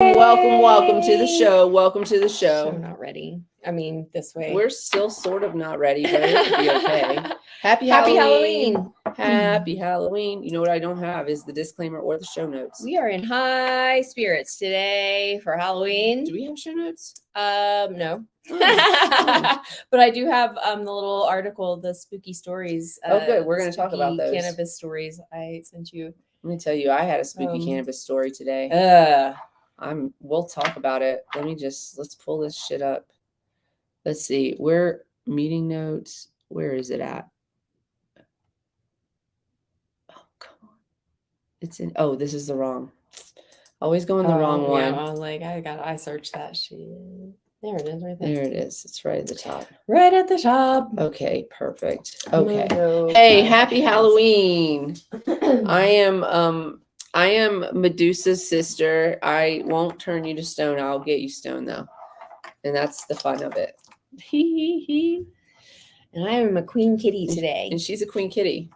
Welcome to the show. Welcome to the show. I'm not ready. I mean, this way. We're still sort of not ready, but it'll be okay. Happy Halloween. Happy Halloween. You know what I don't have is the disclaimer or the show notes. We are in high spirits today for Halloween. Do we have show notes? No. But I do have the little article, the spooky stories. Oh, good. We're going to talk about those. Cannabis stories I sent you. Let me tell you, I had a spooky cannabis story today. We'll talk about it. Let's pull this shit up. Let's see. Where meeting notes? Where is it at? Oh, come on. It's in. Oh, this is the wrong. Always going the wrong one. I was like, I searched that shit. There it is, right there. There it is. It's right at the top. Right at the top. Okay, perfect. Okay. Hey, happy Halloween. I am Medusa's sister. I won't turn you to stone. I'll get you stone though. And that's the fun of it. And I am a queen kitty today. And she's a queen kitty.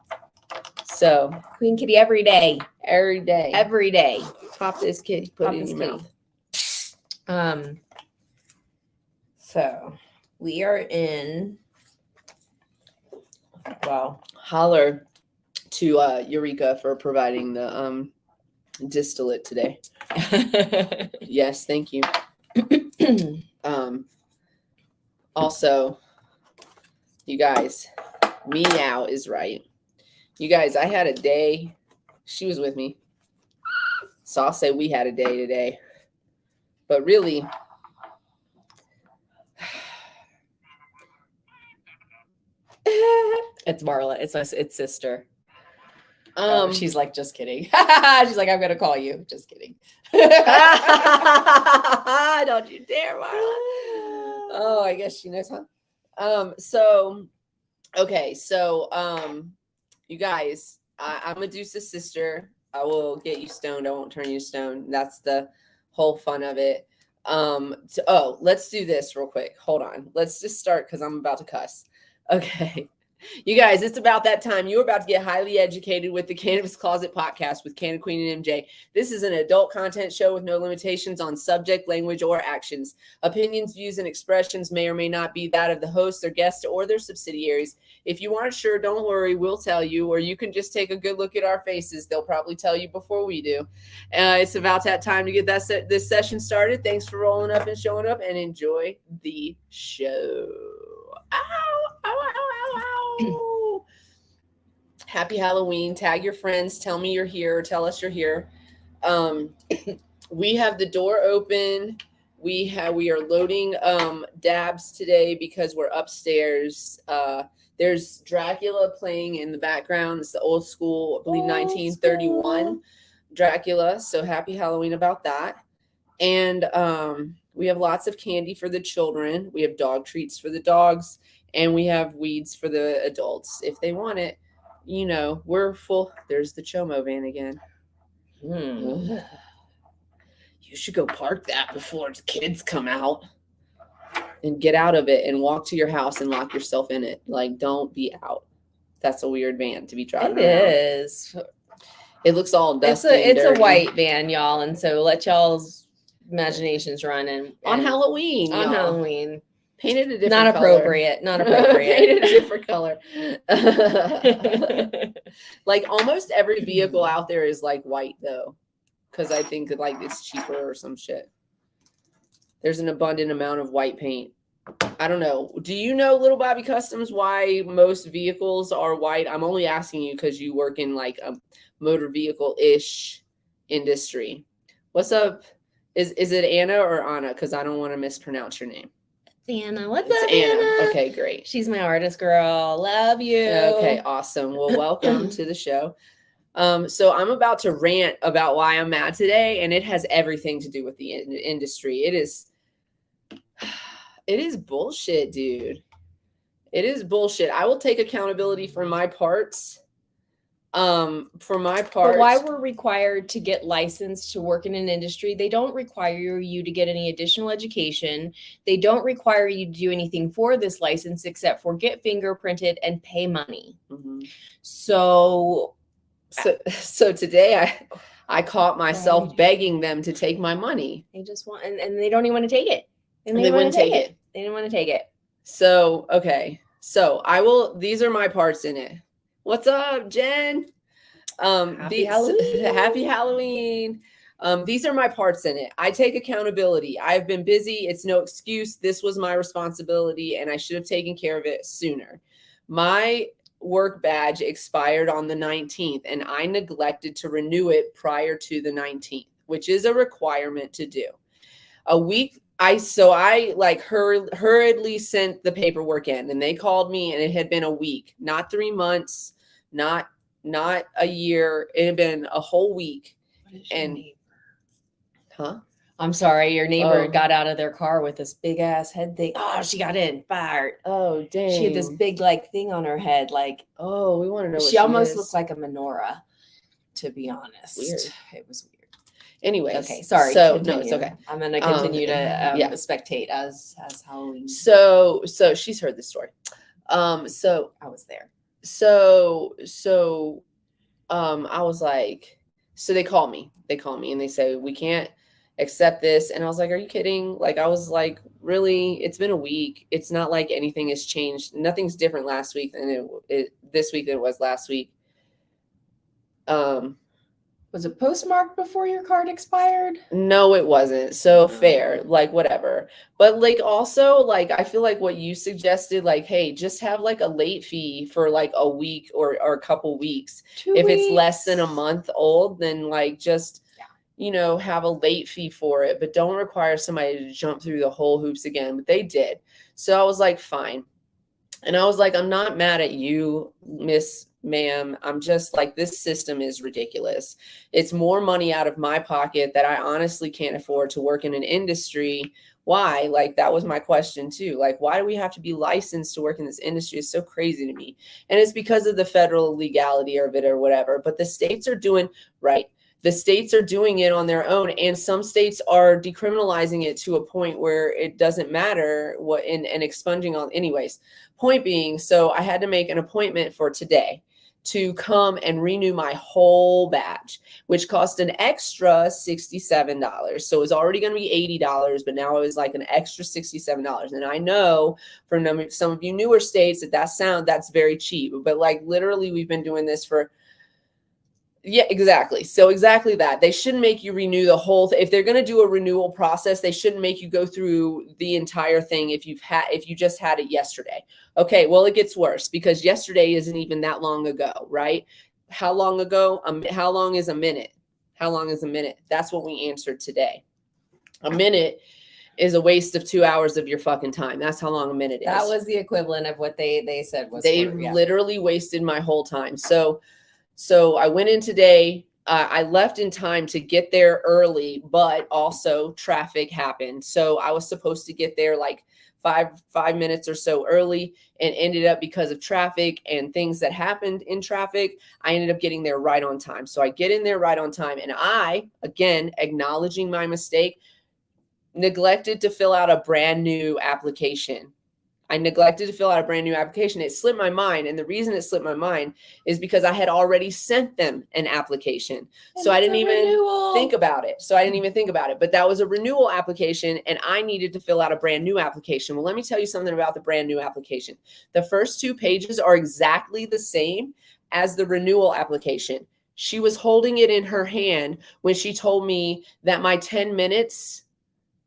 So queen kitty every day. Every day. Every day. Pop this kitty, put it in your mouth. So we are in. Wow. Holler to Eureka for providing the distillate today. Yes, thank you. Also, you guys, meow is right. You guys, I had a day. She was with me. So I'll say we had a day today. But really, it's Marla. It's sister. She's like, just kidding. She's like, I'm gonna call you. Just kidding. Don't you dare, Marla. Oh, I guess she knows, huh? You guys, I'm Medusa's sister. I will get you stoned. I won't turn you to stone. That's the whole fun of it. Let's do this real quick. Hold on. Let's just start because I'm about to cuss. Okay. You guys, it's about that time. You're about to get highly educated with the Cannabis Closet podcast with CannaQueen and MJ. This is an adult content show with no limitations on subject, language, or actions. Opinions, views, and expressions may or may not be that of the host, their guests, or their subsidiaries. If you aren't sure, don't worry. We'll tell you, or you can just take a good look at our faces. They'll probably tell you before we do. It's about that time to get this session started. Thanks for rolling up and showing up, and enjoy the show. Ow, ow, ow, ow, ow. Happy Halloween. Tag your friends. Tell me you're here. Or tell us you're here. We have the door open. We are loading dabs today because we're upstairs. There's Dracula playing in the background. It's the old school, I believe 1931 Dracula. So happy Halloween about that. And we have lots of candy for the children. We have dog treats for the dogs. And we have weeds for the adults. If they want it, you know, we're full. There's the Chomo van again. You should go park that before the kids come out. And get out of it and walk to your house and lock yourself in it. Like, don't be out. That's a weird van to be driving around. It is. It looks all dusty. It's a white van, y'all. And so let y'all's imaginations run on Halloween. On Halloween. Painted a different Not color. appropriate. Not appropriate. Painted a different color. Like almost every vehicle out there is like white though. Because I think like it's cheaper or some shit. There's an abundant amount of white paint. I don't know. Do you know, Little Bobby Customs, why most vehicles are white? I'm only asking you because you work in like a motor vehicle-ish industry. What's up? Is it Anna or Anna? Because I don't want to mispronounce your name. Anna. What's up, Anna? Okay, great. She's my artist girl. Love you. Okay, awesome. Well, welcome to the show. So I'm about to rant about why I'm mad today, and it has everything to do with the industry. It is bullshit, dude. It is bullshit. I will take accountability for my parts. But why we're required to get licensed to work in an industry? They don't require you to get any additional education. They don't require you to do anything for this license except for get fingerprinted and pay money. Mm-hmm. So today I caught myself begging them to take my money. They just want, and they don't even want to take it. And they wouldn't take it. They didn't want to take it. So, okay. So these are my parts in it. What's up, Jen? Happy Halloween. Happy Halloween. These are my parts in it. I take accountability. I've been busy. It's no excuse. This was my responsibility and I should have taken care of it sooner. My work badge expired on the 19th and I neglected to renew it prior to the 19th, which is a requirement to do. A week I like hurriedly sent the paperwork in and they called me and it had been a week, not 3 months, not a year. It had been a whole week. And huh? I'm sorry, your neighbor got out of their car with this big ass head thing. Oh, she got in, fired. Oh, dang. She had this big like thing on her head, like oh, we want to know. She almost looked like a menorah, to be honest. Weird. It was weird. Anyways, okay, sorry. So continue. no, it's okay. I'm gonna continue to spectate as Halloween. So she's heard this story. So I was there. So I was like, so they call me and they say, we can't accept this. And I was like, are you kidding? Like, I was like, really? It's been a week. It's not like anything has changed. Nothing's different last week than this week than it was last week. Was it postmarked before your card expired? No, it wasn't. So fair, like whatever. But like also like I feel like what you suggested, like, hey, just have like a late fee for like a week or a couple weeks. 2 if weeks. It's less than a month old, then like just have a late fee for it, but don't require somebody to jump through the whole hoops again. But they did. So I was like, fine. And I was like, I'm not mad at you, ma'am. I'm just like, this system is ridiculous. It's more money out of my pocket that I honestly can't afford to work in an industry. Why? Like, that was my question too. Like, why do we have to be licensed to work in this industry? It's so crazy to me. And it's because of the federal legality of it or whatever. But the states are doing right. The states are doing it on their own, and some states are decriminalizing it to a point where it doesn't matter what and expunging on anyways. Point being, so I had to make an appointment for today to come and renew my whole badge, which cost an extra $67. So it was already going to be $80, but now it was like an extra $67. And I know from some of you newer states that's very cheap, but like literally we've been doing this for yeah, exactly. So exactly that. They shouldn't make you renew the whole thing. If they're going to do a renewal process, they shouldn't make you go through the entire thing if you just had it yesterday. Okay, well, it gets worse because yesterday isn't even that long ago, right? How long ago? How long is a minute? How long is a minute? That's what we answered today. A minute is a waste of 2 hours of your fucking time. That's how long a minute is. That was the equivalent of what they said was. They literally wasted my whole time. So I went in today. I left in time to get there early, but also traffic happened. So I was supposed to get there like five minutes or so early and ended up because of traffic and things that happened in traffic. I ended up getting there right on time. So I get in there right on time. And I, again, acknowledging my mistake, neglected to fill out a brand new application. I neglected to fill out a brand new application. It slipped my mind. And the reason it slipped my mind is because I had already sent them an application. So I didn't even think about it. But that was a renewal application and I needed to fill out a brand new application. Well, let me tell you something about the brand new application. The first 2 pages are exactly the same as the renewal application. She was holding it in her hand when she told me that my 10 minutes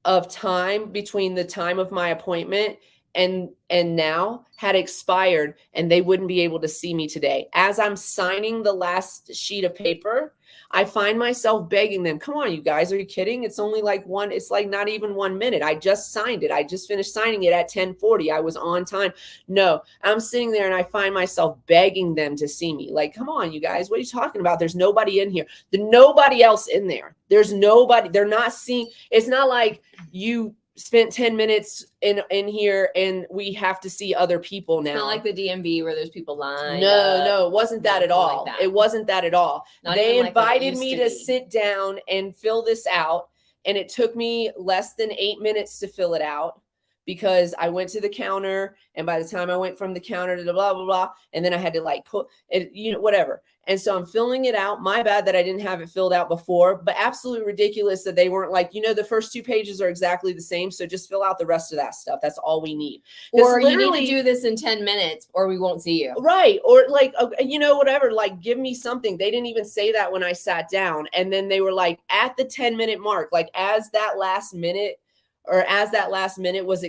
of time between the time of my appointment and now had expired and they wouldn't be able to see me today. As I'm signing the last sheet of paper, I find myself begging them, come on, you guys, are you kidding? It's only like it's like not even 1 minute. I just signed it. I just finished signing it at 10:40. I was on time. No, I'm sitting there and I find myself begging them to see me. Like, come on, you guys, what are you talking about? There's nobody in here. There's nobody else in there. There's nobody. They're not seeing. It's not like you spent 10 minutes in here and we have to see other people now. It's not like the DMV where there's people lined No, it wasn't that at all. Like that. It wasn't that at all. They invited me to be. sit down and fill this out. And it took me less than 8 minutes to fill it out because I went to the counter, and by the time I went from the counter to the blah, blah, blah, and then I had to like put it, whatever. And so I'm filling it out. My bad that I didn't have it filled out before, but absolutely ridiculous that they weren't like, the first 2 pages are exactly the same. So just fill out the rest of that stuff. That's all we need. Or you need to do this in 10 minutes or we won't see you. Right. Or like, whatever, like give me something. They didn't even say that when I sat down. And then they were like at the 10-minute mark, like as that last minute was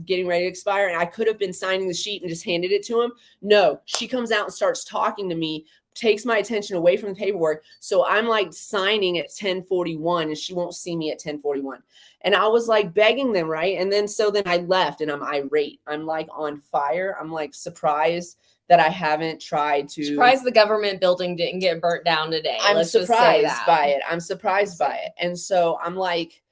getting ready to expire, and I could have been signing the sheet and just handed it to him. No, she comes out and starts talking to me, takes my attention away from the paperwork. So I'm like signing at 10:41 and she won't see me at 10:41. And I was like begging them, right? And then I left and I'm irate. I'm like on fire. I'm like surprised that I haven't tried to. Surprised the government building didn't get burnt down today. I'm surprised by it. I'm surprised by it. And so I'm like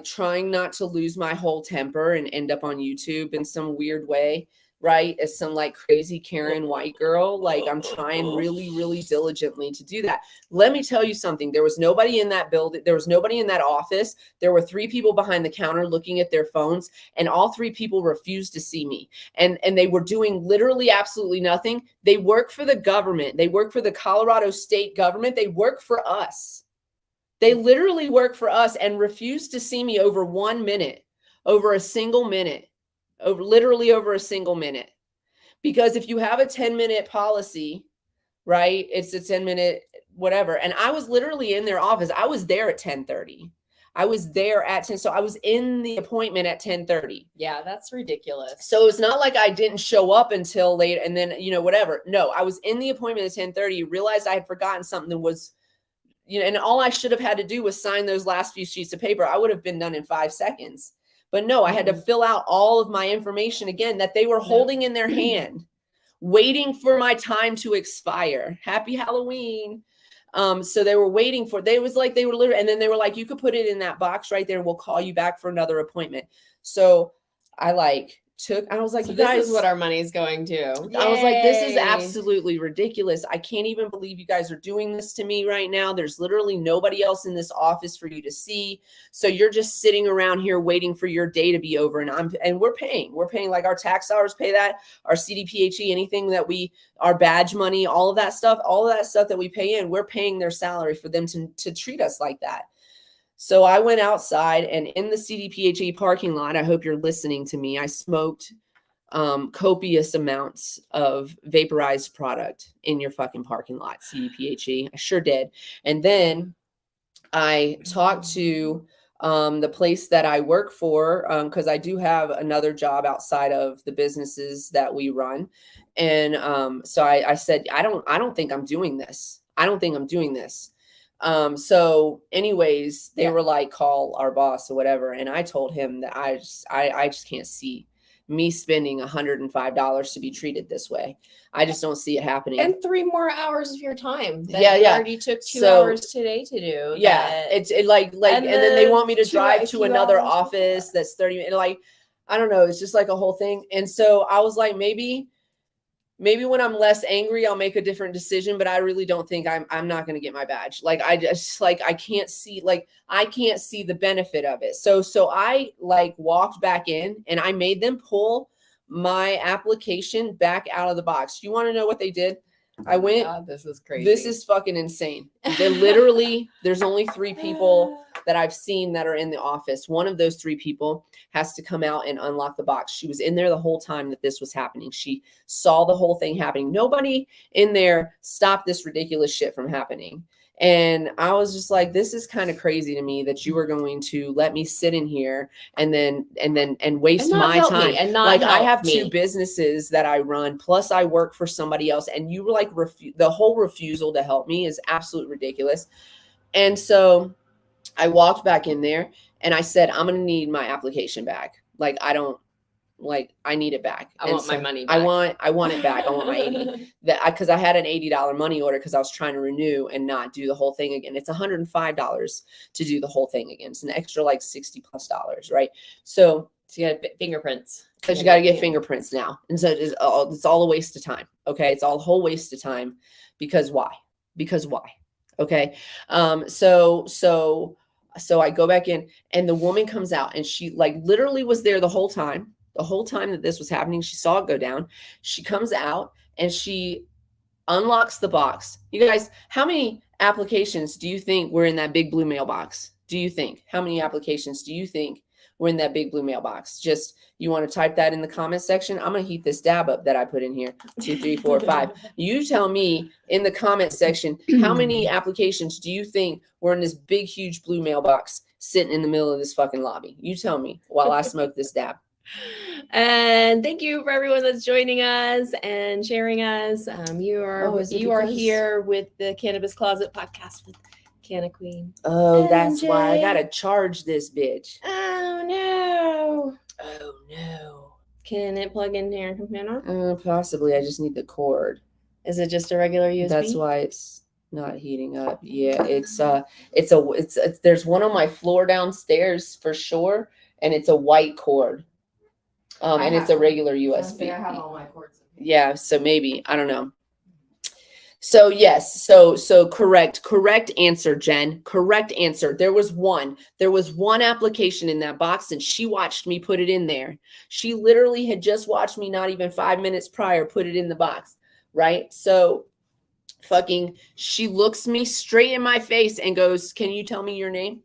trying not to lose my whole temper and end up on YouTube in some weird way, right? As some like crazy Karen white girl. Like I'm trying really, really diligently to do that. Let me tell you something. There was nobody in that building. There was nobody in that office. There were 3 people behind the counter looking at their phones, and all 3 people refused to see me. And they were doing literally absolutely nothing. They work for the government. They work for the Colorado state government. They work for us. They literally work for us and refuse to see me over 1 minute, over a single minute, literally over a single minute. Because if you have a 10-minute policy, right, it's a 10-minute whatever. And I was literally in their office. I was there at 10:30. I was there at 10. So I was in the appointment at 10:30. Yeah, that's ridiculous. So it's not like I didn't show up until late and then, whatever. No, I was in the appointment at 10:30, realized I had forgotten something that was, and all I should have had to do was sign those last few sheets of paper. I would have been done in 5 seconds. But no, I had to fill out all of my information again that they were holding in their hand, waiting for my time to expire. Happy Halloween. So they were waiting for, they were literally, and then they were like, you could put it in that box right there and we'll call you back for another appointment. So I was like, so you this guys, is what our money's going to. I was like, this is absolutely ridiculous. I can't even believe you guys are doing this to me right now. There's literally nobody else in this office for you to see. So you're just sitting around here waiting for your day to be over. And we're paying like our tax dollars pay that, our CDPHE, anything that our badge money, all of that stuff that we pay in, we're paying their salary for them to treat us like that. So I went outside, and in the CDPHE parking lot, I hope you're listening to me, I smoked copious amounts of vaporized product in your fucking parking lot, CDPHE. I sure did. And then I talked to the place that I work for, because I do have another job outside of the businesses that we run. And so I said, I don't think I'm doing this. I don't think I'm doing this. So anyways, they were like, call our boss or whatever. And I told him that I just can't see me spending $105 to be treated this way. I just don't see it happening. And 3 more hours of your time. You already took 2 hours today to do. Yeah. It's like, and then they want me to drive to another office that's 30 minutes. Like, I don't know. It's just like a whole thing. And so I was like, maybe when I'm less angry, I'll make a different decision, but I really don't think I'm not going to get my badge. Like, I just I can't see the benefit of it. So I walked back in and I made them pull my application back out of the box. You want to know what they did? I went, God, this is crazy. This is fucking insane. There's only 3 people that I've seen that are in the office. One of those 3 people has to come out and unlock the box. She was in there the whole time that this was happening. She saw the whole thing happening. Nobody in there stopped this ridiculous shit from happening. And I was just like, this is kind of crazy to me that you are going to let me sit in here and waste my time. And not I have 2 businesses that I run, plus I work for somebody else. And you were the whole refusal to help me is absolutely ridiculous. And so I walked back in there and I said, I'm going to need my application back. I need it back. I want my money back. I want it back. I want my 80 because I had an $80 money order because I was trying to renew and not do the whole thing again. It's $105 to do the whole thing again. It's an extra $60+, right? So you got fingerprints. Because you got to get fingerprints now. And so it's all a waste of time. Okay. It's all a whole waste of time because why? Okay. So So I go back in, and the woman comes out, and she like literally was there the whole time that this was happening. She saw it go down. She comes out and she unlocks the box. You guys, how many applications do you think were in that big blue mailbox? Do you think? How many applications do you think were in that big blue mailbox? Just, you want to type that in the comment section? I'm going to heat this dab up that I put in here. 2, 3, 4, 5. You tell me in the comment section, how many applications do you think were in this big, huge blue mailbox sitting in the middle of this fucking lobby? You tell me while I smoke this dab. And thank you for everyone that's joining us and sharing us. You are here with the Cannabis Closet podcast with CannaQueen. Oh, that's why I gotta charge this bitch. Oh no! Oh no! Can it plug into your computer? Possibly. I just need the cord. Is it just a regular USB? That's why it's not heating up. Yeah, there's one on my floor downstairs for sure, and it's a white cord. And it's a regular USB. I have all my cords. Yeah, so maybe, I don't know. So yes, so correct answer, Jen. Correct answer. There was one application in that box, and she watched me put it in there. She literally had just watched me not even 5 minutes prior put it in the box, right? So fucking, she looks me straight in my face and goes, "Can you tell me your name?"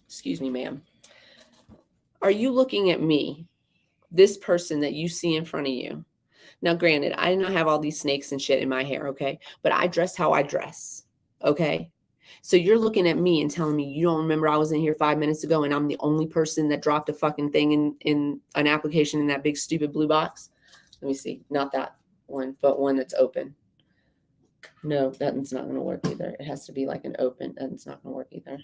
Excuse me, ma'am. Are you looking at me, this person that you see in front of you? Now, granted, I did not have all these snakes and shit in my hair, okay? But I dress how I dress, okay? So you're looking at me and telling me you don't remember I was in here 5 minutes ago and I'm the only person that dropped a fucking thing in an application in that big stupid blue box? Let me see. Not that one, but one that's open. No, that's not going to work either. It has to be like an open. That's not going to work either.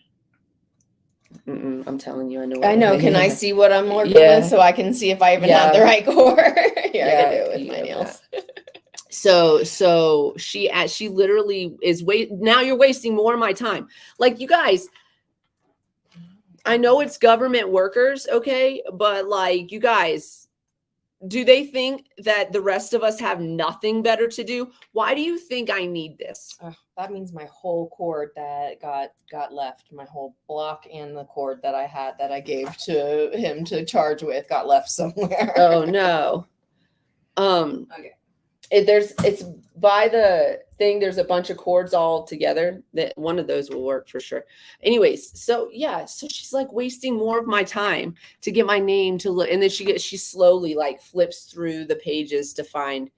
I'm telling you, I know. I know. Can I see what I'm working with so I can see if I even have the right cord? Here, I can do it with my nails. So she literally is now you're wasting more of my time. Like, you guys, I know it's government workers, okay, but like, you guys, do they think that the rest of us have nothing better to do? Why do you think I need this? That means my whole cord that got left, my whole block and the cord that I had that I gave to him to charge with got left somewhere. Oh no. Okay. It's by the thing. There's a bunch of cords all together. That one of those will work for sure. Anyways, so yeah, so she's like wasting more of my time to get my name to look, and then she slowly like flips through the pages to find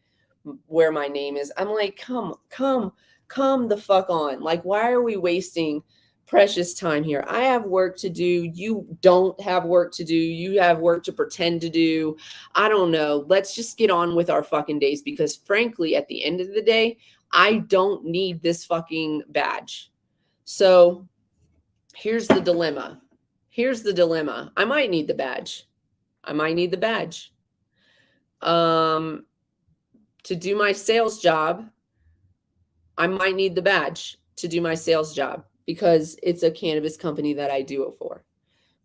where my name is. I'm like, come the fuck on. Like, why are we wasting precious time here? I have work to do. You don't have work to do. You have work to pretend to do. I don't know. Let's just get on with our fucking days, because frankly, at the end of the day, I don't need this fucking badge. So here's the dilemma. I might need the badge. To do my sales job, I might need the badge to do my sales job, because it's a cannabis company that I do it for.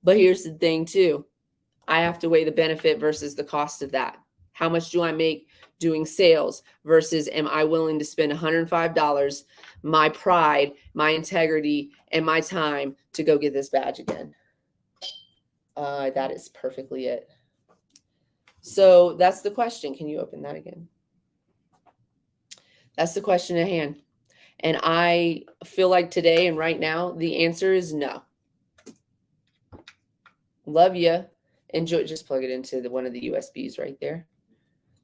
But here's the thing too. I have to weigh the benefit versus the cost of that. How much do I make doing sales versus am I willing to spend $105, my pride, my integrity, and my time to go get this badge again? That is perfectly it. So that's the question. Can you open that again? That's the question at hand. And I feel like today and right now, the answer is no. Love you. Enjoy. Just plug it into one of the USBs right there.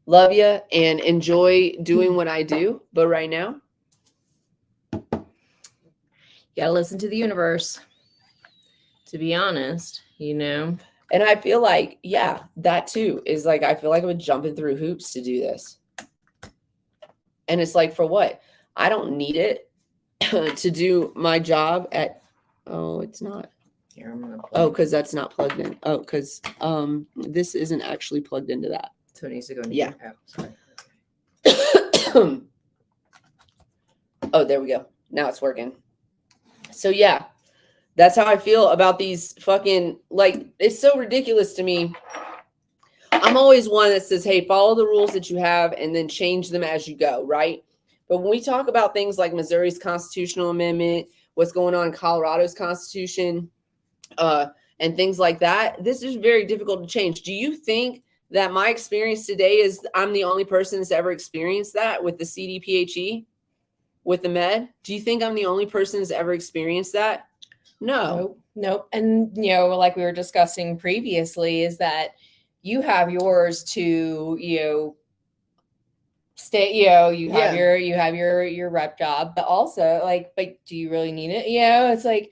Love you and enjoy doing what I do. But right now, you gotta listen to the universe. To be honest, you know. And I feel like, yeah, that too is like, I feel like I'm jumping through hoops to do this. And it's like, for what? I don't need it to do my job at, oh, it's not. Here, I'm gonna because that's not plugged in. Oh, because this isn't actually plugged into that. So it needs to go. Yeah. Sorry. Oh, there we go. Now it's working. So yeah, that's how I feel about these fucking, like, it's so ridiculous to me. I'm always one that says, hey, follow the rules that you have and then change them as you go, right? But when we talk about things like Missouri's constitutional amendment, what's going on in Colorado's constitution, and things like that, this is very difficult to change. Do you think that my experience today is I'm the only person that's ever experienced that with the CDPHE, with the med? Do you think I'm the only person that's ever experienced that? No. Nope. And, you know, like we were discussing previously, is that you have yours to, you know, stay, you know, you have your rep job, but also like, but do you really need it? You know, it's like,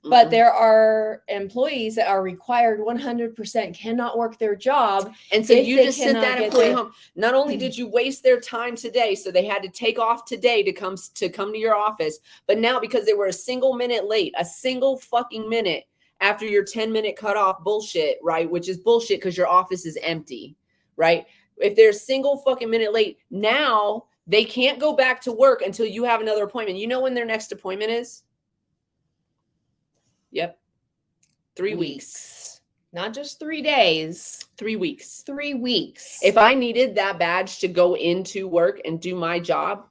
but there are employees that are required 100% cannot work their job. And so you just sent that employee home. Not only did you waste their time today, so they had to take off today to come to your office, but now because they were a single minute late, a single fucking minute after your 10-minute cutoff bullshit, right? Which is bullshit because your office is empty, right? If they're a single fucking minute late, now they can't go back to work until you have another appointment. You know when their next appointment is? Yep. 3 weeks. Not just 3 days. 3 weeks. 3 weeks. If I needed that badge to go into work and do my job.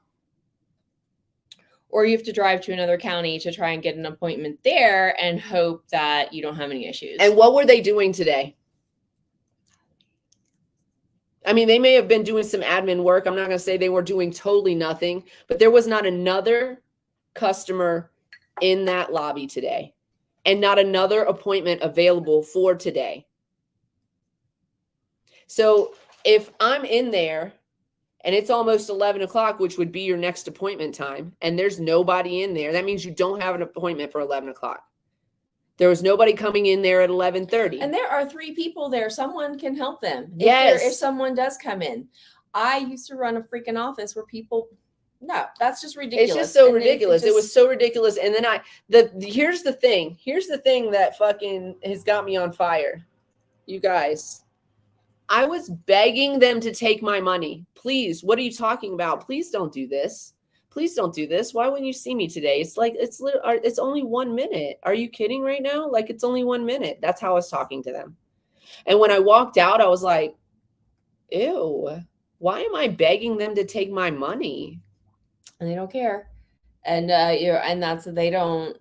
Or you have to drive to another county to try and get an appointment there and hope that you don't have any issues. And what were they doing today? I mean, they may have been doing some admin work. I'm not going to say they were doing totally nothing, but there was not another customer in that lobby today. And not another appointment available for today. So if I'm in there and it's almost 11 o'clock, which would be your next appointment time, and there's nobody in there, that means you don't have an appointment for 11 o'clock. There was nobody coming in there at 11:30. And there are 3 people there. Someone can help them. Yes. If someone does come in. I used to run a freaking office where people... No, that's just ridiculous. It's just so ridiculous. It was so ridiculous. And then here's the thing. Here's the thing that fucking has got me on fire. You guys, I was begging them to take my money. Please, what are you talking about? Please don't do this. Please don't do this. Why wouldn't you see me today? It's like, it's only 1 minute. Are you kidding right now? Like, it's only 1 minute. That's how I was talking to them. And when I walked out, I was like, ew, why am I begging them to take my money? And they don't care. And you know, and that's they don't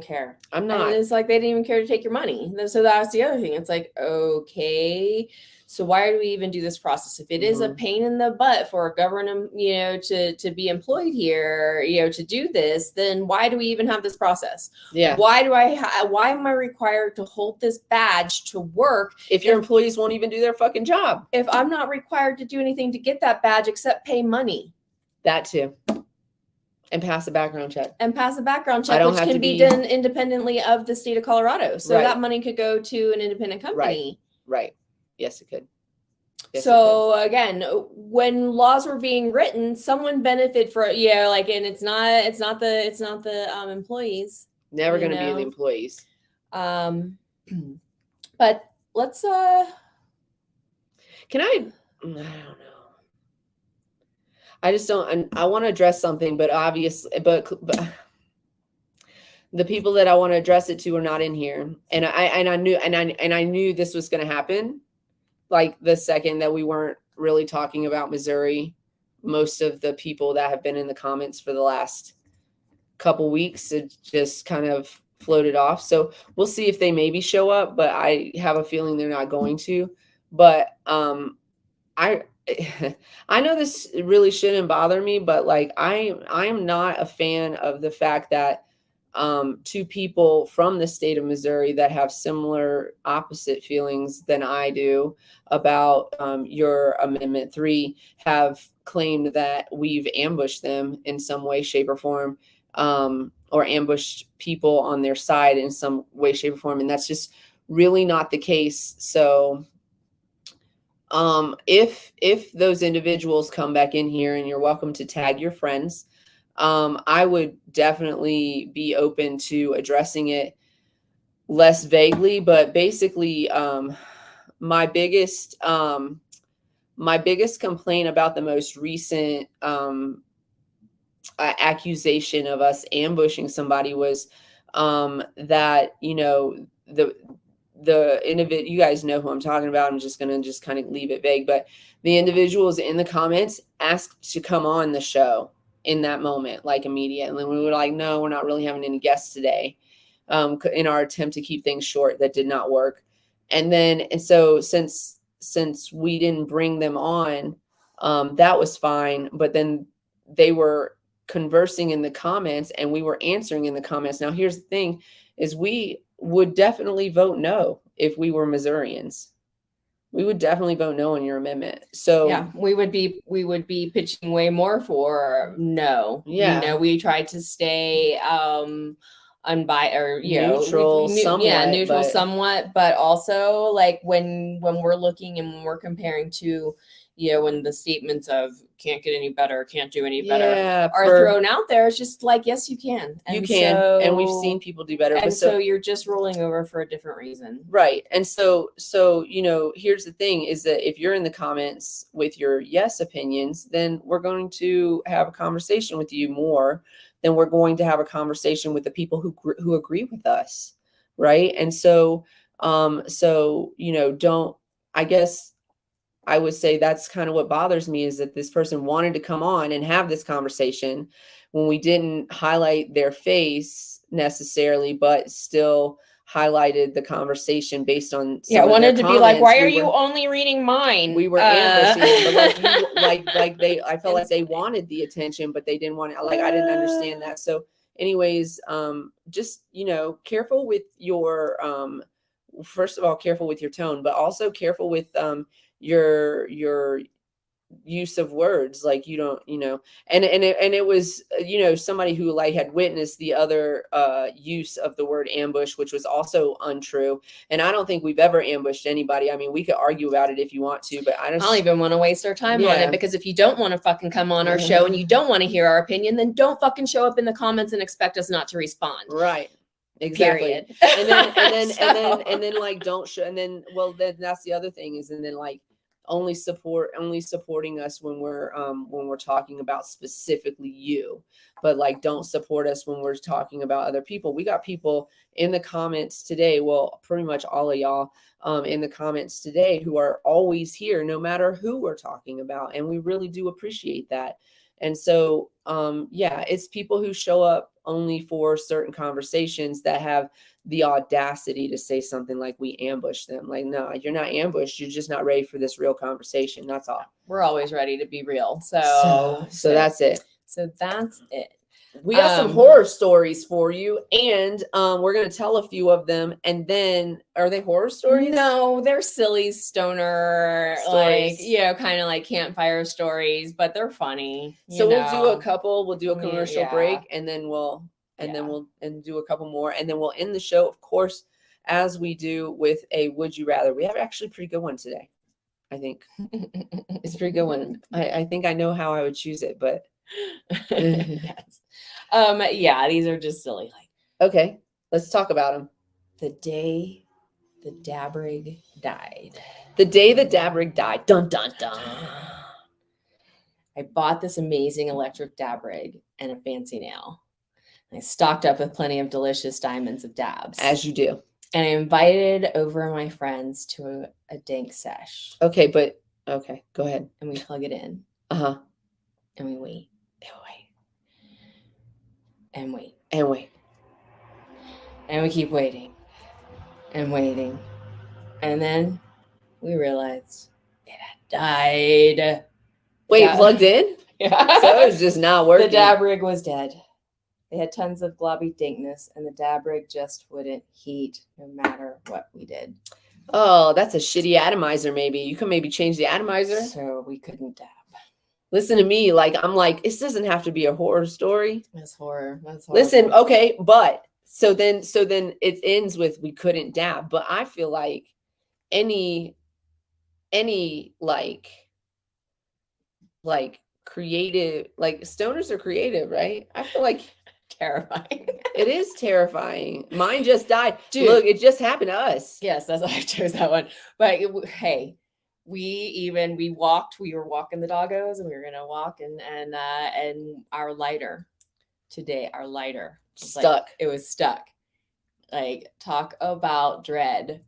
care. I'm not. And it's like they didn't even care to take your money. So that's the other thing. It's like, okay, so why do we even do this process? If it is a pain in the butt for a government, you know, to be employed here, you know, to do this, then why do we even have this process? Yeah. Why am I required to hold this badge to work if your employees won't even do their fucking job? If I'm not required to do anything to get that badge except pay money. That too. And pass a background check. Which can be done independently of the state of Colorado. So that money could go to an independent company. Right. Yes, it could. Yes, so it could. Again, when laws were being written, someone benefited for like, and it's not the employees. Never going to be the employees. But let's I don't know. I just don't. I want to address something, but obviously, but the people that I want to address it to are not in here, and I knew this was going to happen. Like the second that we weren't really talking about Missouri, most of the people that have been in the comments for the last couple weeks, it just kind of floated off. So we'll see if they maybe show up, but I have a feeling they're not going to. But I know this really shouldn't bother me, but like I am not a fan of the fact that 2 people from the state of Missouri that have similar opposite feelings than I do about your Amendment 3 have claimed that we've ambushed them in some way, shape, or form, or ambushed people on their side in some way, shape, or form. And that's just really not the case. So if those individuals come back in here, and you're welcome to tag your friends, I would definitely be open to addressing it less vaguely. But basically, my biggest complaint about the most recent accusation of us ambushing somebody was that, you know, the individual, you guys know who I'm talking about. I'm just going to kind of leave it vague, but the individuals in the comments asked to come on the show. in that moment, like immediately. We were like, no, we're not really having any guests today, in our attempt to keep things short. That did not work. And so since we didn't bring them on, that was fine. But then they were conversing in the comments and we were answering in the comments. Now, here's the thing is we would definitely vote no if we were Missourians. We would definitely vote no on your amendment. So yeah, we would be pitching way more for no. Yeah. You know, we tried to stay unbiased or neutral, somewhat, neutral but somewhat, but also like when we're looking and when we're comparing to, when the statements of can't get any better, can't do any better are thrown out there, it's just like, yes, you can. You can. And we've seen people do better. And but so you're just rolling over for a different reason. Right. And so, here's the thing is that if you're in the comments with your yes opinions, then we're going to have a conversation with you more than we're going to have a conversation with the people who agree with us. Right. And so, don't, I guess I would say that's kind of what bothers me is that this person wanted to come on and have this conversation when we didn't highlight their face necessarily, but still highlighted the conversation based on I wanted to be like, why are you only reading mine? We were ambushing, but I felt like they wanted the attention, but they didn't want it. Like I didn't understand that. So, anyways, just careful with your first of all, careful with your tone, but also careful with your use of words. Like you don't, and it was somebody who like had witnessed the other use of the word ambush, which was also untrue. And I don't think we've ever ambushed anybody. I mean, we could argue about it if you want to, but I don't even want to waste our time on it, because if you don't want to fucking come on our show and you don't want to hear our opinion, then don't fucking show up in the comments and expect us not to respond. Right. Exactly. Period. and then like don't show, and then then that's the other thing is, and then like only supporting us when we're talking about specifically you, but like don't support us when we're talking about other people. We got people in the comments today, well, pretty much all of y'all in the comments today who are always here no matter who we're talking about, and we really do appreciate that. And so it's people who show up only for certain conversations that have the audacity to say something like we ambushed them. Like, no, you're not ambushed. You're just not ready for this real conversation. That's all. We're always ready to be real. So that's it. So that's it. We got some horror stories for you, and we're going to tell a few of them. And then, are they horror stories? No, they're silly stoner stories. Like, kind of like campfire stories, but they're funny. So we'll do a couple. We'll do a commercial break, and then we'll do a couple more, and then we'll end the show, of course, as we do with a would you rather. We have actually a pretty good one today. I think it's a pretty good one. I think I know how I would choose it, but yes. These are just silly. Okay, let's talk about them. The day the dab rig died. The day the dab rig died. Dun dun dun. I bought this amazing electric dab rig and a fancy nail. I stocked up with plenty of delicious diamonds of dabs. As you do. And I invited over my friends to a dank sesh. Okay, go ahead. And we plug it in. Uh-huh. And we wait. And wait. And wait. And we keep waiting. And waiting. And then we realized it had died. Wait, plugged in? Yeah. So it was just not working. The dab rig was dead. They had tons of globby dankness, and the dab rig just wouldn't heat no matter what we did. Oh, that's a shitty atomizer, maybe. You can maybe change the atomizer. So we couldn't dab. Listen to me, I'm like, this doesn't have to be a horror story. That's horror. That's horror. Listen, okay, but so then it ends with we couldn't dab. But I feel like any creative, stoners are creative, right? I feel like terrifying. It is terrifying. Mine just died. Dude, look, it just happened to us. Yes, that's why I chose that one. But hey, we were walking the doggos, and we were gonna walk, and our lighter stuck. It was stuck. Talk about dread.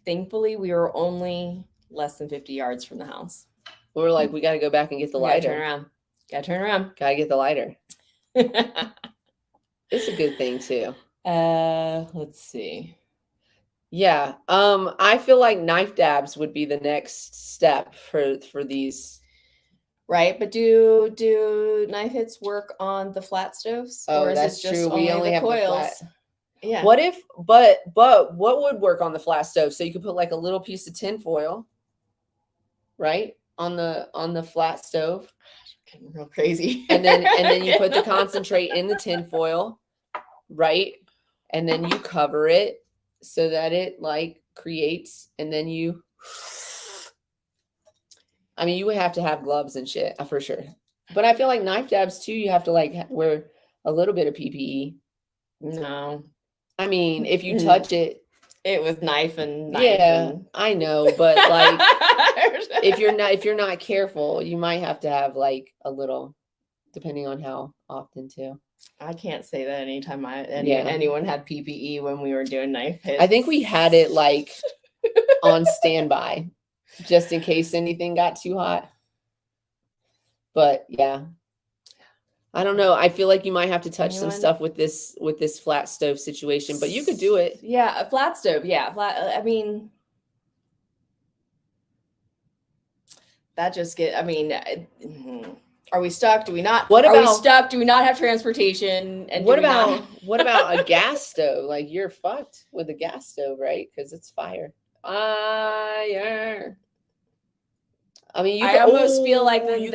Thankfully, we were only less than 50 yards from the house. We were like, we got to go back and get the lighter. Turn around. Gotta turn around. Gotta get the lighter. It's a good thing too. Let's see. Yeah. I feel like knife dabs would be the next step for these. Right, but do knife hits work on the flat stoves? Oh, or is that's it just true. We only the have coils? the flat. Yeah. What if, but what would work on the flat stove? So you could put like a little piece of tin foil, right? On the flat stove. Getting real crazy. And then you put the concentrate in the tin foil, right? And then you cover it so that it like creates, and then you, I mean, you would have to have gloves and shit for sure. But I feel like knife dabs too, you have to like wear a little bit of PPE. No. I mean, if you touch it, it was knife and yeah, I know, but like if you're not careful, you might have to have like a little, depending on how often too. I can't say that anytime anyone had PPE when we were doing knife hits. I think we had it like on standby just in case anything got too hot. But yeah, I don't know. I feel like you might have to touch some stuff with this flat stove situation, but you could do it. Yeah, a flat stove. Yeah, I mean, that just I mean, are we stuck? Do we not? What about, are we stuck? Do we not have transportation? And what about a gas stove? Like, you're fucked with a gas stove, right? Because it's fire. Fire. I mean, I almost feel like then you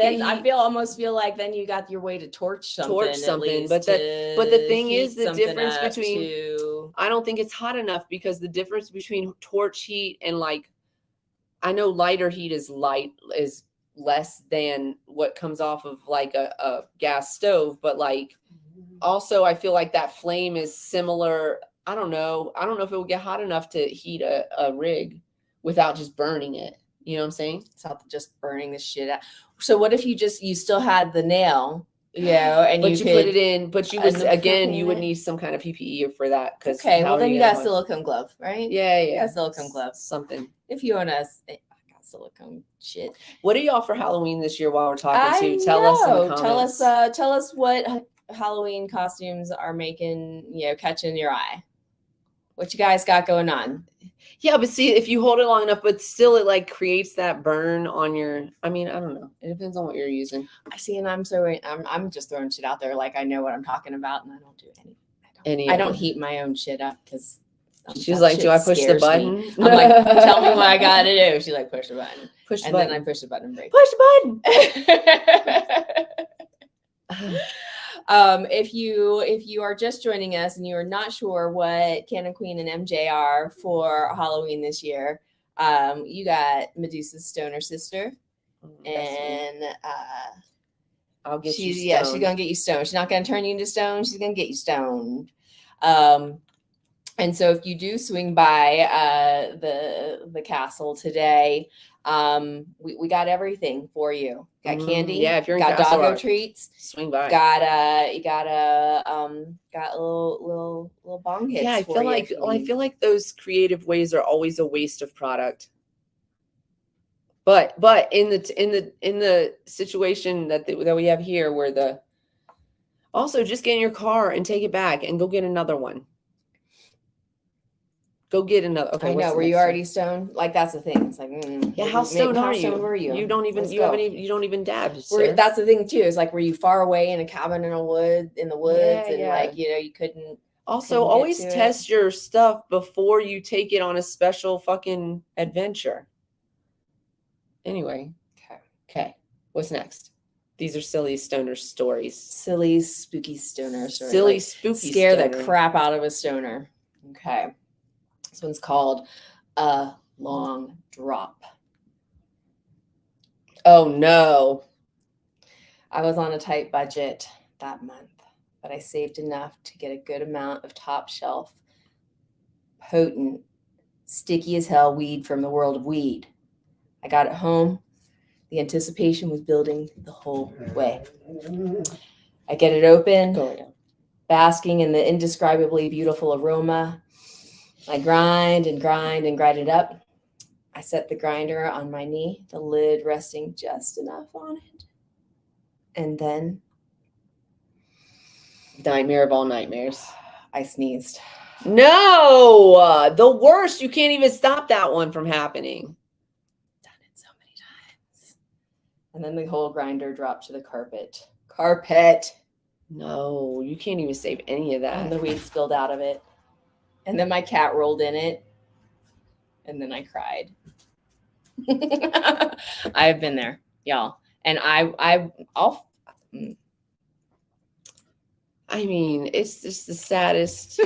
got your way to torch something. But the thing is, the difference between, I don't think it's hot enough, because the difference between torch heat and like, I know lighter heat is less than what comes off of like a gas stove, but like also I feel like that flame is similar. I don't know if it will get hot enough to heat a rig without just burning it. You know what I'm saying? It's not just burning the shit out. So what if you still had the nail, and but you put it in, but you would need some kind of PPE for that. Okay, well then you got a silicone glove, right? Yeah. You got a silicone glove. Something. If you want us, I got silicone shit. What are y'all for Halloween this year while we're talking to? Tell us in the comments. Tell us what Halloween costumes are making, catching your eye. What you guys got going on? Yeah, but see, if you hold it long enough, but still it like creates that burn on your, I mean, I don't know. It depends on what you're using. I see, and I'm just throwing shit out there like I know what I'm talking about, and I don't do any. I don't heat my own shit up because she's like, do I push the button? I'm like, tell me what I got to do. She's like, push the button. And then I push the button and break. Push the button. If you are just joining us and you are not sure what CannaQueen and MJ are for Halloween this year, you got Medusa's stoner sister, and I'll get you stoned. She's gonna get you stoned. She's not gonna turn you into stone. She's gonna get you stoned. And so if you do swing by the castle today, we got everything for you. Got candy. Yeah, if you're in got Castle doggo Rock, treats. Swing by. Got little bong hits. Yeah, I feel like those creative ways are always a waste of product. But in the situation that we have here, where also just get in your car and take it back and go get another one. Go get another. Okay, I know. Were you already stoned? Like, that's the thing. It's like, yeah. How stoned are you? How stoned were you? You don't even. You don't even dab. That's the thing too. Is like, were you far away in a cabin in the woods, and like you couldn't. Also, always test your stuff before you take it on a special fucking adventure. Anyway. Okay. What's next? These are silly stoner stories. Silly spooky stoner stories. Silly spooky. Scare the crap out of a stoner. Okay. This one's called A Long Drop. Oh, no. I was on a tight budget that month, but I saved enough to get a good amount of top shelf, potent, sticky as hell weed from the world of weed. I got it home. The anticipation was building the whole way. I get it open, basking in the indescribably beautiful aroma. I grind and grind and grind it up. I set the grinder on my knee, the lid resting just enough on it. And then nightmare of all nightmares. I sneezed. No, the worst. You can't even stop that one from happening. Done it so many times. And then the whole grinder dropped to the carpet. Carpet. No, you can't even save any of that. And the weed spilled out of it. And then my cat rolled in it. And then I cried. I've been there, y'all. And I'll I mean, it's just the saddest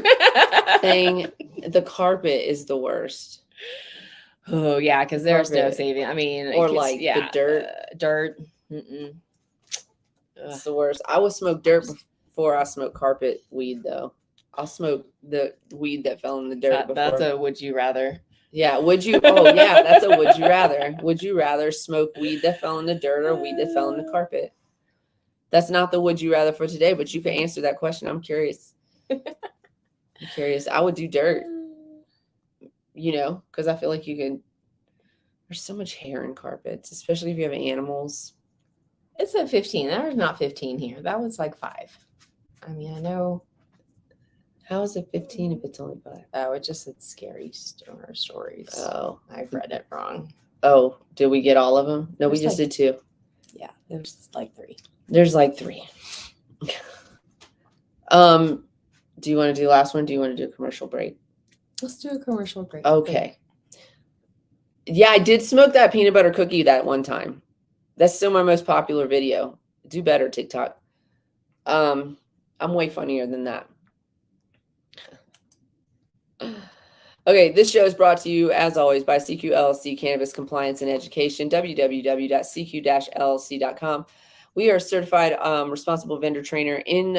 thing. The carpet is the worst. Oh yeah, because there's no Carpet. saving. I mean, Or like the dirt. Dirt. It's the worst. I would smoke dirt before I smoke carpet weed, though. I'll smoke the weed that fell in the dirt before. That's a would you rather. Yeah, would you? Oh, yeah, that's a would you rather. Would you rather smoke weed that fell in the dirt or weed that fell in the carpet? That's not the would you rather for today, but you can answer that question. I'm curious. I would do dirt, because I feel like you can. There's so much hair in carpets, especially if you have animals. It's a 15. That was not 15 here. That was like 5. I mean, I know. How is it 15 if it's only 5? Oh, it just said scary stoner stories. Oh, I've read it wrong. Oh, did we get all of them? No, There's we just like- did 2. Yeah, there's like 3. There's like 3. Do you want to do the last one? Do you want to do a commercial break? Let's do a commercial break. Okay. Yeah, I did smoke that peanut butter cookie that one time. That's still my most popular video. Do better, TikTok. I'm way funnier than that. Okay, this show is brought to you, as always, by CQ LLC Cannabis Compliance and Education, www.cq-llc.com. We are a certified responsible vendor trainer in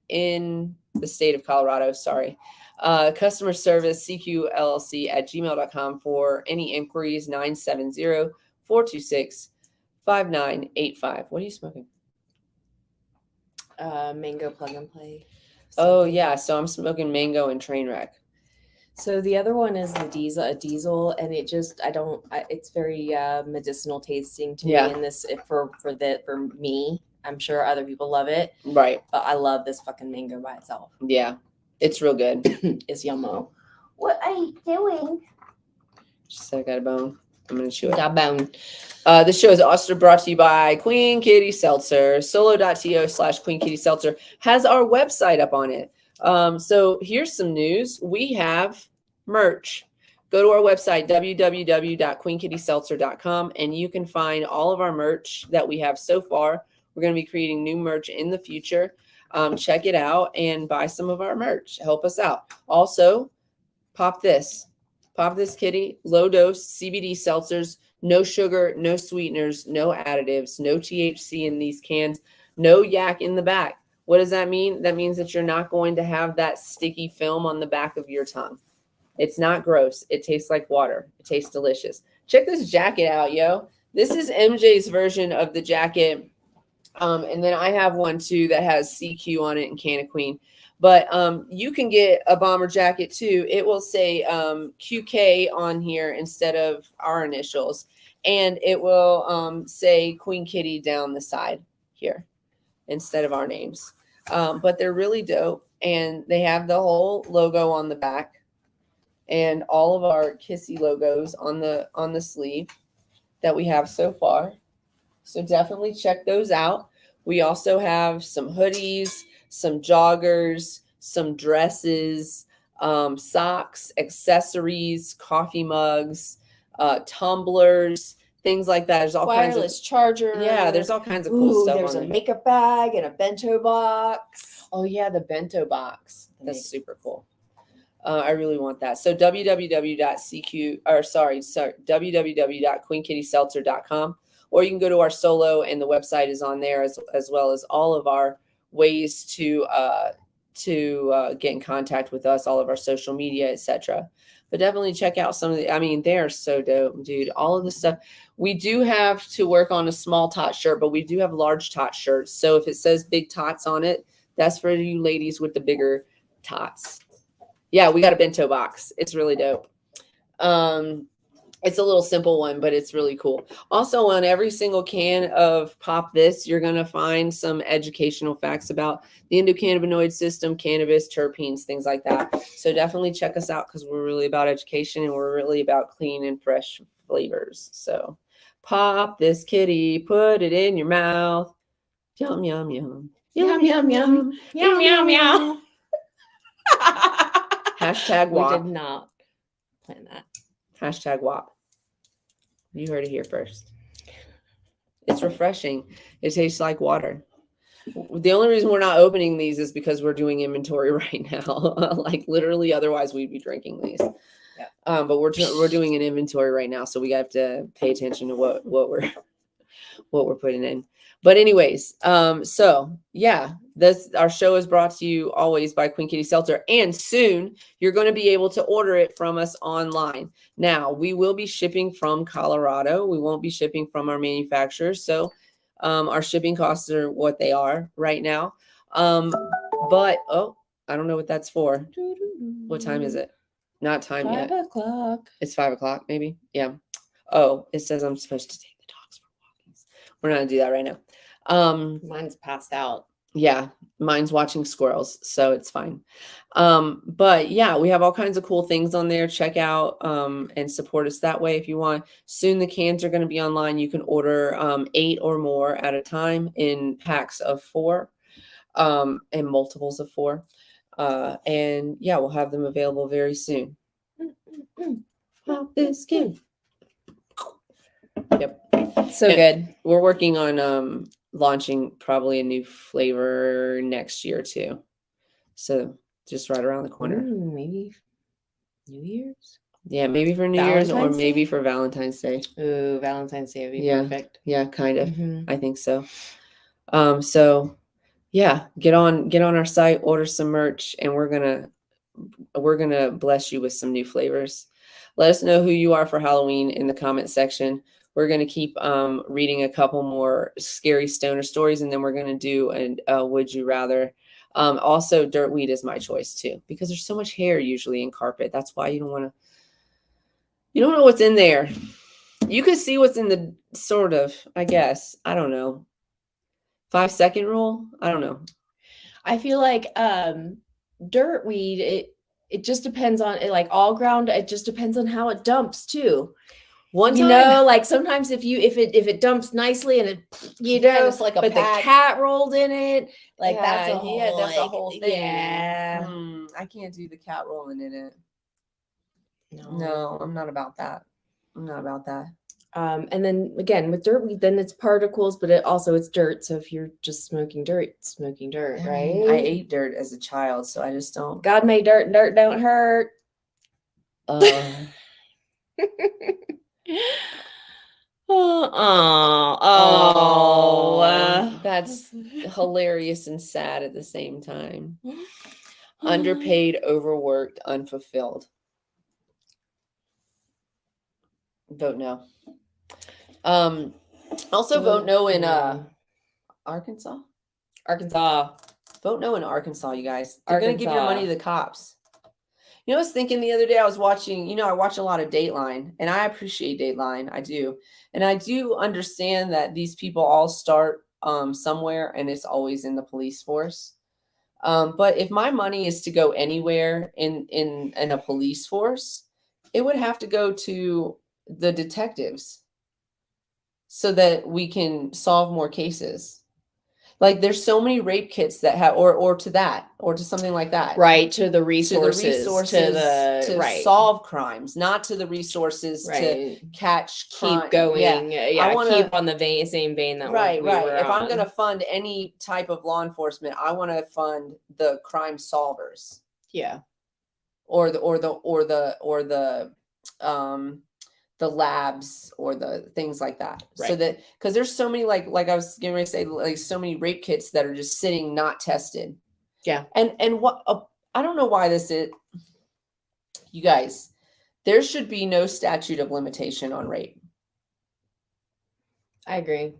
the state of Colorado. Sorry. Customer service, cqllc@gmail.com for any inquiries, 970-426-5985. What are you smoking? Mango plug and play. Oh, yeah. So I'm smoking mango and train wreck. So the other one is the diesel, and it just it's very medicinal tasting to me. And this for me, I'm sure other people love it, right? But I love this fucking mango by itself. Yeah, it's real good. It's yummo. What are you doing? Just said I got a bone. I'm gonna chew it. Got a bone. This show is also brought to you by Queen Kitty Seltzer. Solo.to/Queen Kitty Seltzer has our website up on it. So here's some news. We have merch. Go to our website, www.queenkittyseltzer.com, and you can find all of our merch that we have so far. We're going to be creating new merch in the future. Check it out and buy some of our merch. Help us out. Also, pop this kitty, low dose CBD seltzers, no sugar, no sweeteners, no additives, no THC in these cans, no yak in the back. What does that mean? That means that you're not going to have that sticky film on the back of your tongue. It's not gross. It tastes like water. It tastes delicious. Check this jacket out, yo. This is MJ's version of the jacket. And then I have one too that has CQ on it and CannaQueen. But you can get a bomber jacket too. It will say QK on here instead of our initials. And it will say Queen Kitty down the side here instead of our names. But they're really dope. And they have the whole logo on the back and all of our Kissy logos on the sleeve that we have so far. So definitely check those out. We also have some hoodies, some joggers, some dresses, socks, accessories, coffee mugs, tumblers, things like that. There's all wireless kinds of charger. Yeah, there's all kinds of cool stuff. There's on a there. makeup bag and a bento box. Oh yeah, the bento box. That's super cool. I really want that. So www.queenkittyseltzer.com, or you can go to our Solo, and the website is on there as well as all of our ways to get in contact with us, all of our social media, etc. But definitely check out some of the, I mean, they are so dope, dude. All of the stuff. We do have to work on a small tot shirt, but we do have large tot shirts. So if it says big tots on it, that's for you ladies with the bigger tots. Yeah, we got a bento box. It's really dope. It's a little simple one, but it's really cool. Also, on every single can of Pop This, you're going to find some educational facts about the endocannabinoid system, cannabis, terpenes, things like that. So definitely check us out because we're really about education and we're really about clean and fresh flavors. So pop this kitty, put it in your mouth. Yum, yum, yum. Yum, yum, yum. Yum, yum, yum. Hashtag We WAP. did not plan that. Hashtag WAP. You heard it here first. It's refreshing. It tastes like water. The only reason we're not opening these is because we're doing inventory right now. Like literally, otherwise we'd be drinking these. Yeah. But we're doing an inventory right now, so we have to pay attention to what we're putting in. But anyways, so yeah, our show is brought to you always by Queen Kitty Seltzer, and soon you're going to be able to order it from us online. Now we will be shipping from Colorado. We won't be shipping from our manufacturers, so our shipping costs are what they are right now. But I don't know what that's for. What time is it? Not time yet. 5 o'clock. It's 5 o'clock, maybe. Yeah. Oh, it says I'm supposed to take the dogs for walkies. We're not gonna do that right now. Mine's passed out. Yeah, mine's watching squirrels, so it's fine. But yeah, we have all kinds of cool things on there. Check out and support us that way if you want. Soon the cans are going to be online. You can order 8 or more at a time in packs of 4 and multiples of 4. And yeah, we'll have them available very soon. Pop this kid. Yep. So good. We're working on launching probably a new flavor next year too. So just right around the corner. Ooh, maybe New Year's? Yeah, maybe for New Year's or Valentine's maybe Day? for Valentine's Day. Ooh, Valentine's Day would be Yeah. perfect. Yeah, kind of. Mhm. I think so. So yeah, get on our site, order some merch, and we're gonna bless you with some new flavors. Let us know who you are for Halloween in the comment section. We're gonna keep reading a couple more scary stoner stories, and then we're gonna do a would you rather. Also, dirt weed is my choice too, because there's so much hair usually in carpet. That's why you don't know what's in there. You could see what's in the sort of, I guess. I don't know. 5-second rule? I don't know. I feel like dirt weed, it just depends on it, like all ground, it just depends on how it dumps too. One time, you know, like sometimes if it dumps nicely and it, it's like but the cat rolled in it, like that's a whole thing. Yeah. I can't do the cat rolling in it. No, I'm not about that. And then again with dirt weed, then it's particles, but it's dirt. So if you're just smoking dirt, right? I ate dirt as a child, so I just don't. God made dirt, and dirt don't hurt. That's hilarious and sad at the same time. Underpaid, overworked, unfulfilled. Vote no. Also vote no in Arkansas. Vote no in Arkansas, you guys. They're gonna give your money to the cops. You know, I was thinking the other day, I was watching, I watch a lot of Dateline, and I appreciate Dateline. I do. And I do understand that these people all start somewhere, and it's always in the police force. But if my money is to go anywhere in a police force, it would have to go to the detectives so that we can solve more cases. Like there's so many rape kits that have, or to something like that. Right. To the resources to solve crimes, not to the resources to catch crime. Keep going. Yeah. I want to keep on the same vein that right. If I'm going to fund any type of law enforcement, I want to fund the crime solvers. Yeah. Or the labs or the things like that. Right. So that, because there's so many, like I was getting ready to say, like so many rape kits that are just sitting not tested. Yeah. And what I don't know why this is, you guys, there should be no statute of limitation on rape. I agree.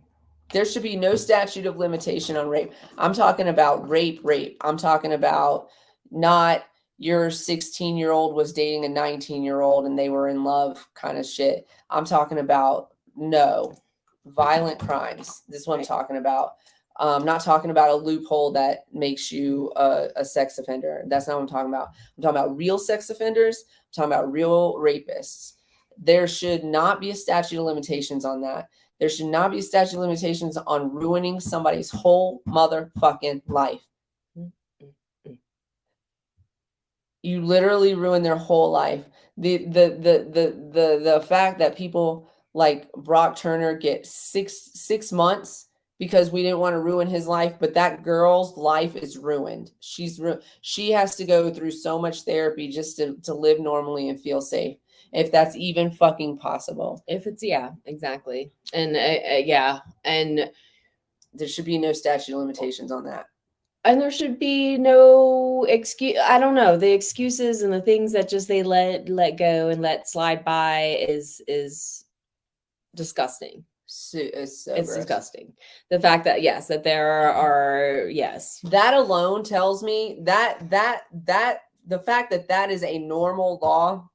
There should be no statute of limitation on rape. I'm talking about rape. I'm talking about not your 16-year-old was dating a 19-year-old and they were in love kind of shit. I'm talking about violent crimes. This is what I'm talking about. I'm not talking about a loophole that makes you a sex offender. That's not what I'm talking about. I'm talking about real sex offenders. I'm talking about real rapists. There should not be a statute of limitations on that. There should not be a statute of limitations on ruining somebody's whole motherfucking life. You literally ruin their whole life. The fact that people like Brock Turner get six months because we didn't want to ruin his life, but that girl's life is ruined. She has to go through so much therapy just to live normally and feel safe, if that's even fucking possible. If it's, yeah, exactly. And and there should be no statute of limitations on that. And there should be no excuse. I don't know, the excuses and the things that just they let go and let slide by is disgusting. It's disgusting. The fact that that there are that alone tells me that the fact that is a normal law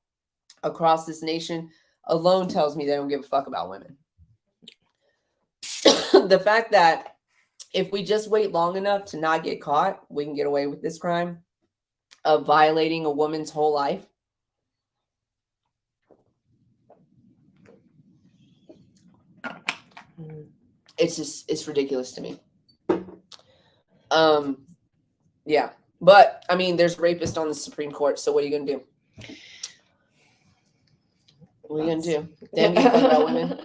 across this nation alone tells me they don't give a fuck about women. The fact that if we just wait long enough to not get caught, we can get away with this crime of violating a woman's whole life. It's ridiculous to me. Yeah. But I mean, there's rapists on the Supreme Court, so what are you gonna do? What are you gonna do? They don't give a fuck about women.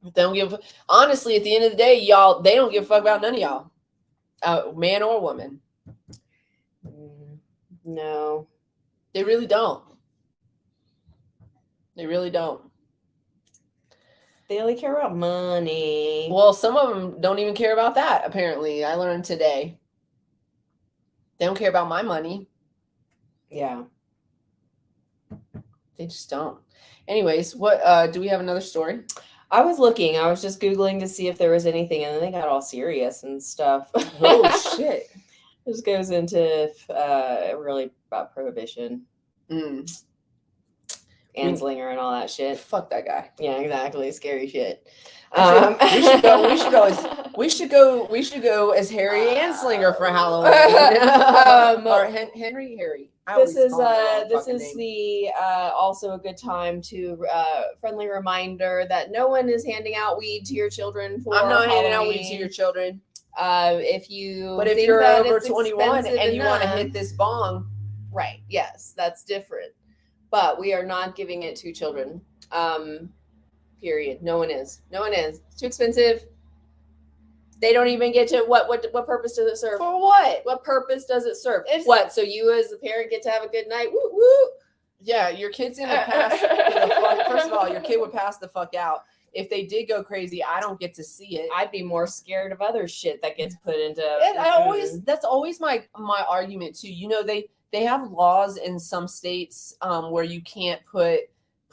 They don't give honestly, at the end of the day, y'all, they don't give a fuck about none of y'all. Man or woman. No. They really don't. They really don't. They only care about money. Well, some of them don't even care about that, apparently. I learned today. They don't care about my money. Yeah. They just don't. Anyways, what do we have another story? I was looking. I was just Googling to see if there was anything, and then they got all serious and stuff. Oh, shit. This goes into really about prohibition. Anslinger and all that shit. Fuck that guy. Yeah, exactly. Scary shit. We should go as Harry Anslinger for Halloween. Or Harry. This is the also a good time to friendly reminder that no one is handing out weed to your children for I'm not Halloween. handing out weed to your children. If you're over 21 and you want to hit this bong, right? Yes, that's different. But we are not giving it to children. Period. No one is. It's too expensive. They don't even get to what purpose does it serve? For what? What purpose does it serve? What? So you as a parent get to have a good night? Woo woo. Yeah, your kid's gonna pass. First of all, your kid would pass the fuck out. If they did go crazy, I don't get to see it. I'd be more scared of other shit that gets put into. That's always my argument too. You know, they have laws in some states where you can't put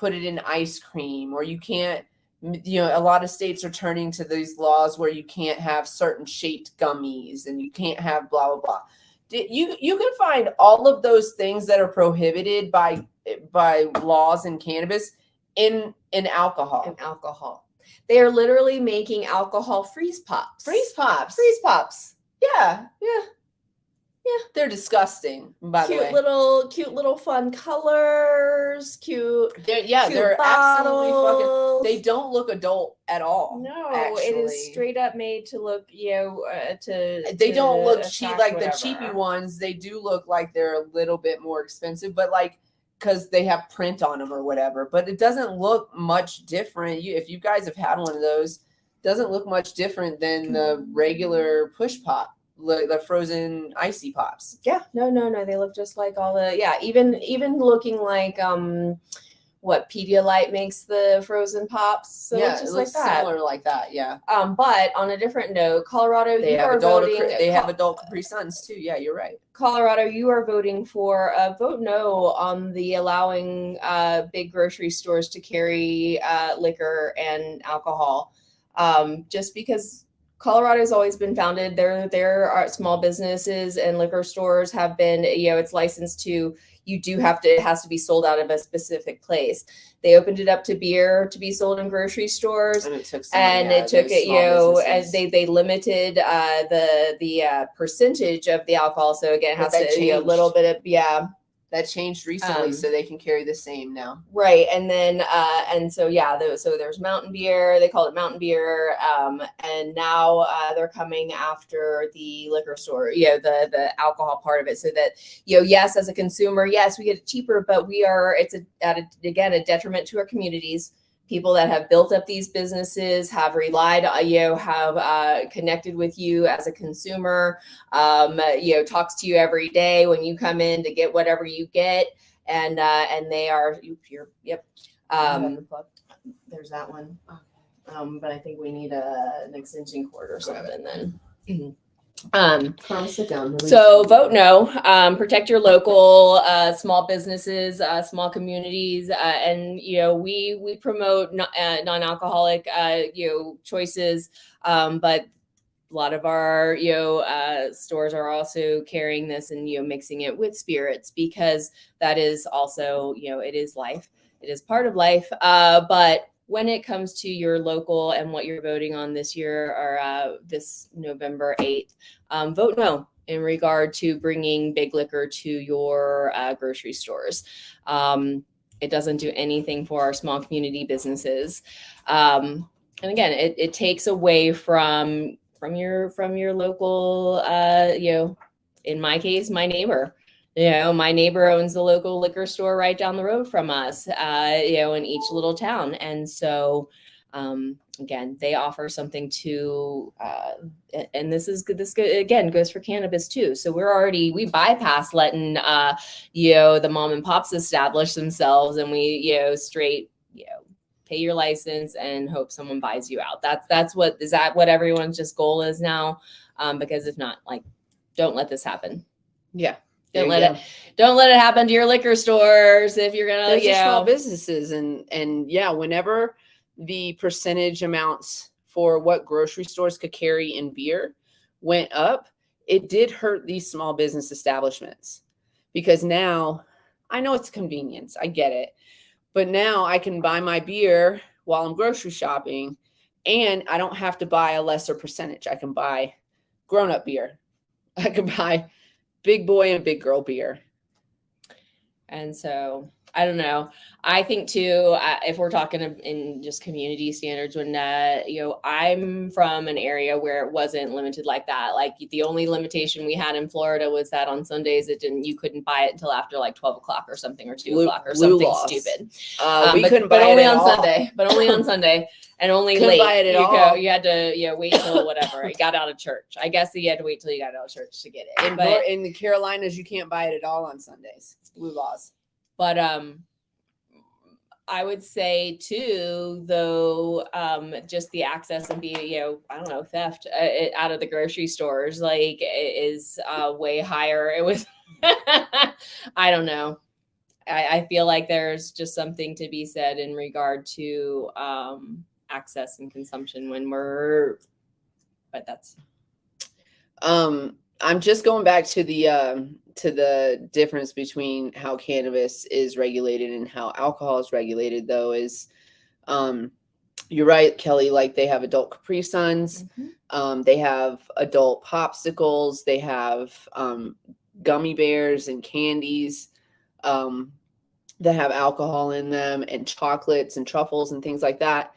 it in ice cream, or you can't. You know, a lot of states are turning to these laws where you can't have certain shaped gummies and you can't have blah blah blah. You can find all of those things that are prohibited by laws in cannabis in alcohol. In alcohol, they are literally making alcohol freeze pops. Yeah. They're disgusting, by the way. Cute little fun colors, they're absolutely fucking, they don't look adult at all. No, actually. It is straight up made to look, they don't look cheap like whatever. The cheapy ones. They do look like they're a little bit more expensive, but like, because they have print on them or whatever, but it doesn't look much different. If you guys have had one of those, it doesn't look much different than the regular push pop. The frozen icy pops. Yeah, no. They look just like all the even looking like what Pedialyte makes the frozen pops. So yeah, it looks similar like that. Yeah. But on a different note, Colorado, they have adult Capri Suns too. Yeah, you're right. Colorado, you are voting for vote no on the allowing big grocery stores to carry liquor and alcohol, just because. Colorado's always been founded. There are small businesses and liquor stores have been, it's licensed to, it has to be sold out of a specific place. They opened it up to beer to be sold in grocery stores. And it took and they limited the percentage of the alcohol. So again, it has to be a little bit of, that changed recently, so they can carry the same now. Right. And then, so there's mountain beer, they call it mountain beer. And now they're coming after the liquor store, the alcohol part of it, so that, yes, as a consumer, yes, we get it cheaper, but it's a detriment to our communities. People that have built up these businesses have relied on you, have connected with you as a consumer, talks to you every day when you come in to get whatever you get. And they are, yep. There's that one. But I think we need an extension cord or something then. Sit down. So vote no. Protect your local small businesses, small communities, and we promote non-alcoholic choices, but a lot of our stores are also carrying this and mixing it with spirits, because that is also it is life. It is part of life. But when it comes to your local and what you're voting on this year, or this November 8th, vote no in regard to bringing big liquor to your grocery stores. It doesn't do anything for our small community businesses. And again, it takes away from your local, in my case, my neighbor. My neighbor owns the local liquor store right down the road from us, in each little town. And so, again, they offer something to, and this again goes for cannabis too. So we bypass letting, the mom and pops establish themselves, and we, straight, pay your license and hope someone buys you out. That's what everyone's just goal is now. Because if not, don't let this happen. Yeah. Don't let it happen to your liquor stores if you're gonna small businesses and whenever the percentage amounts for what grocery stores could carry in beer went up, it did hurt these small business establishments, because now I know it's convenience, I get it, but now I can buy my beer while I'm grocery shopping, and I don't have to buy a lesser percentage. I can buy grown-up beer. I can buy big boy and big girl beer. And so I don't know. I think too, if we're talking in just community standards, when, I'm from an area where it wasn't limited like that. Like the only limitation we had in Florida was that on Sundays you couldn't buy it until after 12 o'clock or something, or 2 o'clock or something stupid. We couldn't buy it on Sunday, but only on Sunday, and only couldn't late. Buy it at all. You had to wait till whatever. You got out of church. I guess you had to wait till you got out of church to get it. In the Carolinas, you can't buy it at all on Sundays. It's blue laws. But I would say too, though, just the access and theft out of the grocery stores is way higher. It was, I don't know. I feel like there's just something to be said in regard to access and consumption but that's. I'm just going back to the difference between how cannabis is regulated and how alcohol is regulated, though, is you're right, Kelly, they have adult Capri Suns, they have adult popsicles, they have gummy bears and candies that have alcohol in them, and chocolates and truffles and things like that.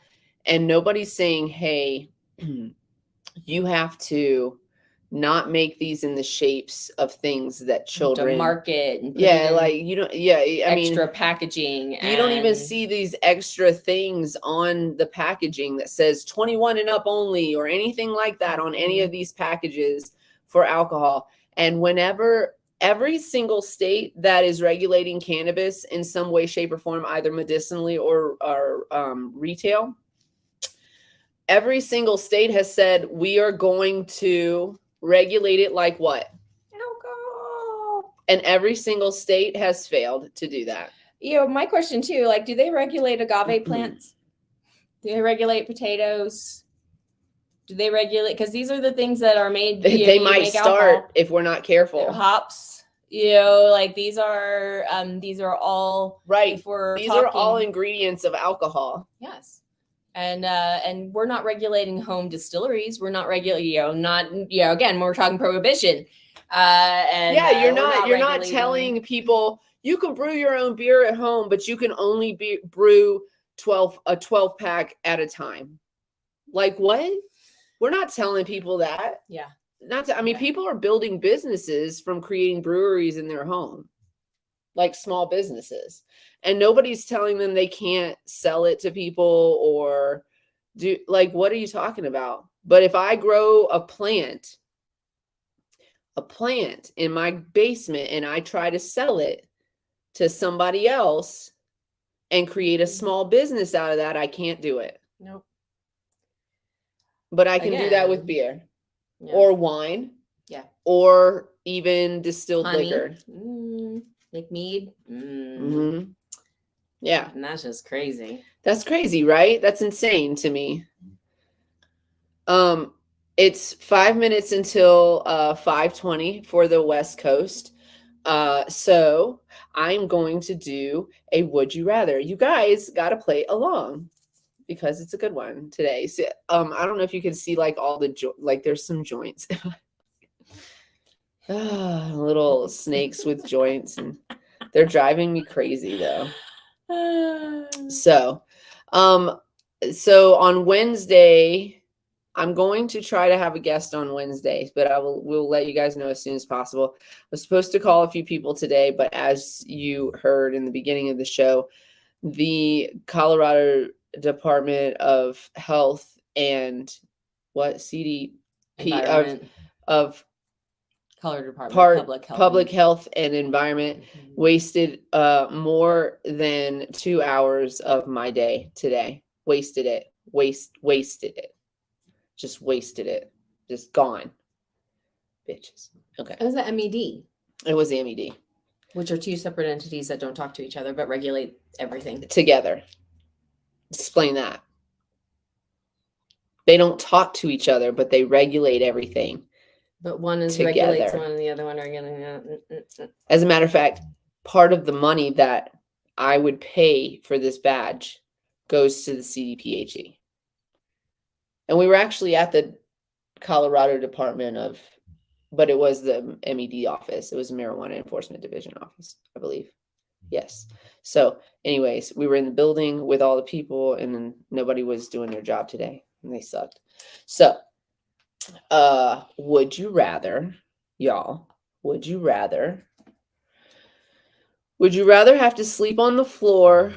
And nobody's saying, hey, you have to not make these in the shapes of things that children to market. And extra packaging. You don't even see these extra things on the packaging that says 21 and up only, or anything like that on any of these packages for alcohol. And whenever every single state that is regulating cannabis in some way, shape, or form, either medicinally or retail, every single state has said, we are going to regulate it like what? Alcohol. And every single state has failed to do that. My question too, do they regulate agave plants? Do they regulate potatoes? Do they regulate? Because these are the things that are made. They might start if we're not careful. Hops, like these are all right. If we're these are all ingredients of alcohol. Yes, and we're not regulating home distilleries. We're not regulating. Again, when we're talking prohibition. You're not telling people you can brew your own beer at home, but you can only brew a 12 pack at a time. Like what? We're not telling people that. Yeah. People are building businesses from creating breweries in their home, like small businesses, and nobody's telling them they can't sell it to people or do what are you talking about? But if I grow a plant in my basement and I try to sell it to somebody else and create a small business out of that, I can't do it. Nope. But I can do that with beer or wine. Yeah. Or even distilled liquor. Like mead. Mm-hmm. Yeah. And that's just crazy. That's crazy, right? That's insane to me. It's 5 minutes until 5:20 for the West Coast. So I'm going to do a Would You Rather. You guys got to play along because it's a good one today. So, I don't know if you can see all the there's some joints. Little snakes with joints, and they're driving me crazy though. So on Wednesday, I'm going to try to have a guest on Wednesday, but we'll let you guys know as soon as possible. I was supposed to call a few people today, but as you heard in the beginning of the show, the Colorado Department of Health and CDP of Colorado Department Public Health and Environment wasted more than 2 hours of my day today. Wasted it. Just wasted it. Just gone. Bitches. Okay. It was the MED. It was the MED. Which are two separate entities that don't talk to each other but regulate everything together. Explain that. They don't talk to each other, but they regulate everything. But one is together. Regulates one and the other one regulates. As a matter of fact, part of the money that I would pay for this badge goes to the CDPHE. And we were actually at the Colorado Department but it was the MED office. It was the Marijuana Enforcement Division office, I believe. Yes. So anyways, we were in the building with all the people and then nobody was doing their job today and they sucked. So, would you rather, y'all, would you rather have to sleep on the floor,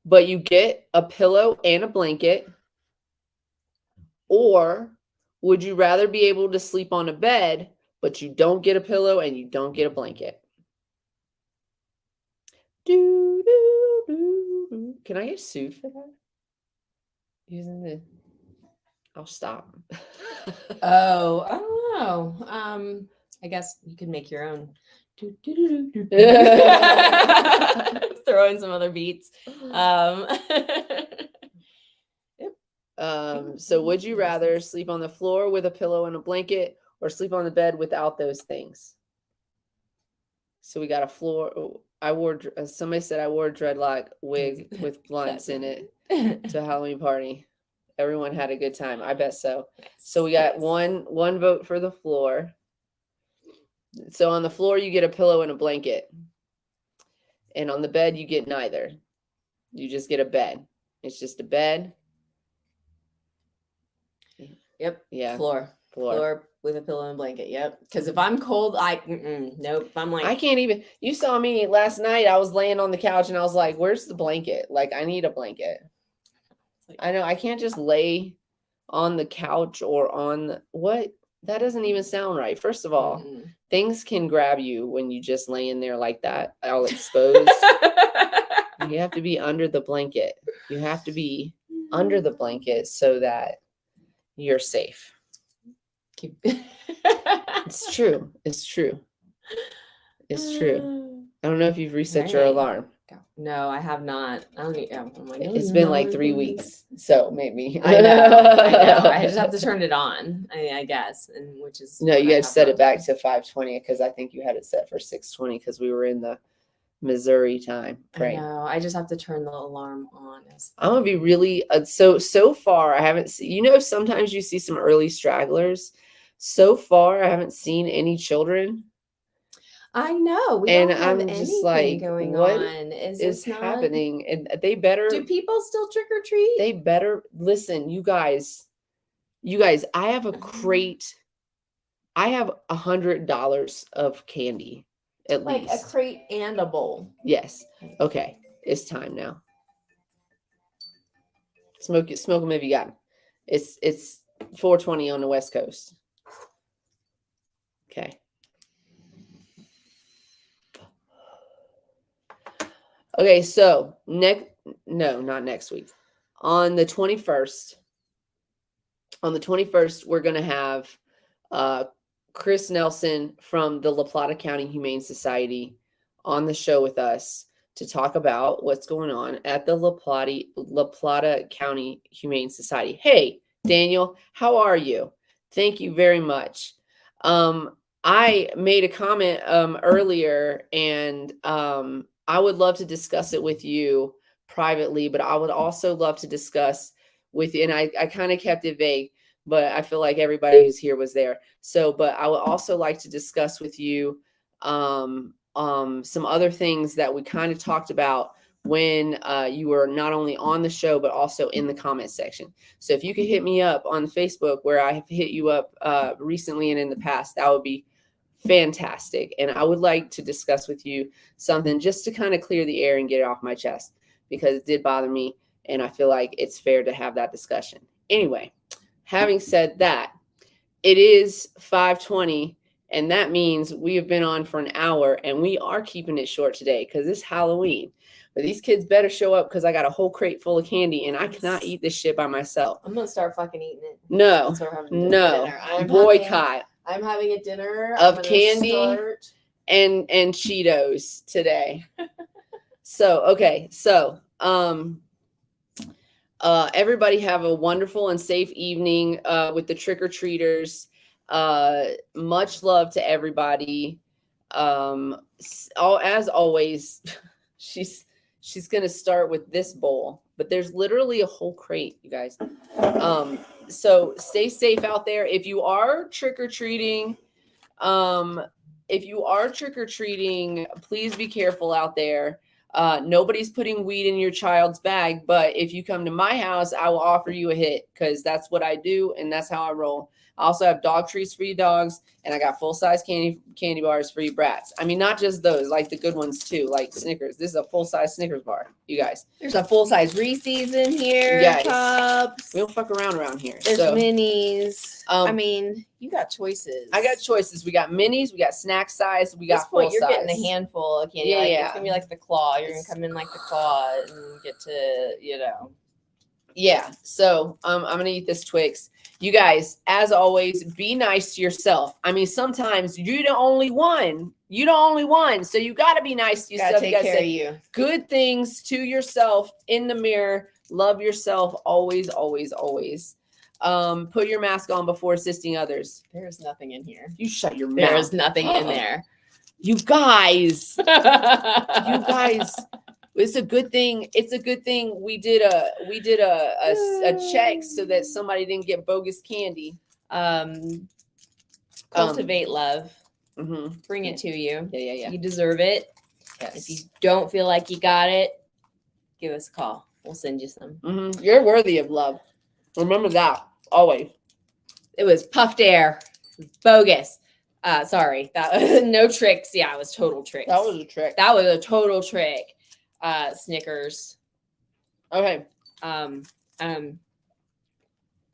but you get a pillow and a blanket? Or would you rather be able to sleep on a bed, but you don't get a pillow and you don't get a blanket? Can I get sued for that? I'll stop. Oh, I don't know. I guess you could make your own. Throw in some other beats. So would you rather sleep on the floor with a pillow and a blanket or sleep on the bed without those things? So we got a floor. Somebody said I wore a dreadlock wig with blunts in it to a Halloween party. Everyone had a good time. I bet so. So we got one vote for the floor. So on the floor, you get a pillow and a blanket. And on the bed, you get neither. You just get a bed. It's just a bed. Yep. Yeah. Floor with a pillow and blanket. Yep. Because if I'm cold, nope. I'm like, I can't even. You saw me last night. I was laying on the couch and I was like, "Where's the blanket? I need a blanket." I know I can't just lay on the couch or on what? That doesn't even sound right. First of all, things can grab you when you just lay in there like that, all exposed. You have to be under the blanket. You have to be under the blanket so that you're safe. It's true. I don't know if you've reset your alarm. Go. No, I have not. I don't need, I'm like, It's been like 3 weeks, so maybe. I know. I just have to turn it on, I guess, and which is No, what you I guys have set not it back done. to 5:20 because I think you had it set for 6:20 because we were in the Missouri time I frame. know. I just have to turn the alarm on. I'm gonna be really so far. I haven't seen. You know, sometimes you see some early stragglers. So far, I haven't seen any children. I know. We And don't have I'm just anything like, going what on. Is is this not? happening? And they better. Do people still trick or treat? They better listen, you guys. I have a crate. I have $100 of candy, at Like least. a crate and a bowl. Yes. Okay. It's time now. Smoke them if you got them. It's 4:20 on the West Coast. Okay. Okay, so not next week. On the 21st, we're gonna have Chris Nelson from the La Plata County Humane Society on the show with us to talk about what's going on at the La Plata County Humane Society. Hey, Daniel, how are you? Thank you very much. I made a comment earlier, and I would love to discuss it with you privately, but I would also love to discuss with you, and I kind of kept it vague, but I feel like everybody who's here was there. So, but I would also like to discuss with you some other things that we kind of talked about when you were not only on the show, but also in the comment section. So if you could hit me up on Facebook where I have hit you up recently and in the past, that would be fantastic. And I would like to discuss with you something just to kind of clear the air and get it off my chest because it did bother me. And I feel like it's fair to have that discussion. Anyway, having said that, it is 5:20, and that means we have been on for an hour, and we are keeping it short today because it's Halloween. But these kids better show up because I got a whole crate full of candy, and I cannot eat this shit by myself. I'm gonna start fucking eating it. No, That's what we're having no, dinner. boycott I'm having a dinner of candy and Cheetos today. So okay, so everybody have a wonderful and safe evening with the trick-or-treaters. Much love to everybody. As always, she's gonna start with this bowl, but there's literally a whole crate, you guys. So stay safe out there. If you are trick-or-treating, please be careful out there. Nobody's putting weed in your child's bag, but if you come to my house, I will offer you a hit because that's what I do and that's how I roll. I also have dog treats for you dogs, and I got full-size candy bars for you brats. I mean, not just those, like the good ones too, like Snickers. This is a full-size Snickers bar, you guys. There's a full-size Reese's in here. Yes. Cups. We don't fuck around here. There's minis. I mean, you got choices. I got choices. We got minis, we got snack size, we got full size. You're getting a handful of candy. Yeah, it's gonna be like the claw. You're gonna come in like the claw and get to, Yeah. So I'm gonna eat this Twix. You guys, as always, be nice to yourself. I mean, sometimes you're the only one. So you gotta be nice to yourself. Gotta take care of you. Good things to yourself in the mirror. Love yourself always, always, always. Put your mask on before assisting others. There's nothing in here. You shut your mouth. There's nothing in there. You guys. It's a good thing. We did a check so that somebody didn't get bogus candy. Cultivate love. Mm-hmm. Bring it to you. Yeah. You deserve it. Yes. If you don't feel like you got it, give us a call. We'll send you some. Mm-hmm. You're worthy of love. Remember that always. It was puffed air. Bogus. Sorry. That was no tricks. Yeah, it was total tricks. That was a trick. That was a total trick. Snickers. Okay.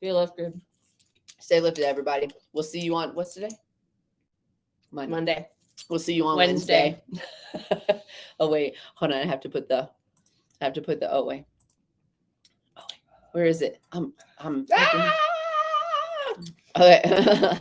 Feel lifted. Stay lifted, everybody. We'll see you on what's today? Monday. We'll see you on Wednesday. Oh wait, hold on. I have to put the oh wait. Where is it? Okay.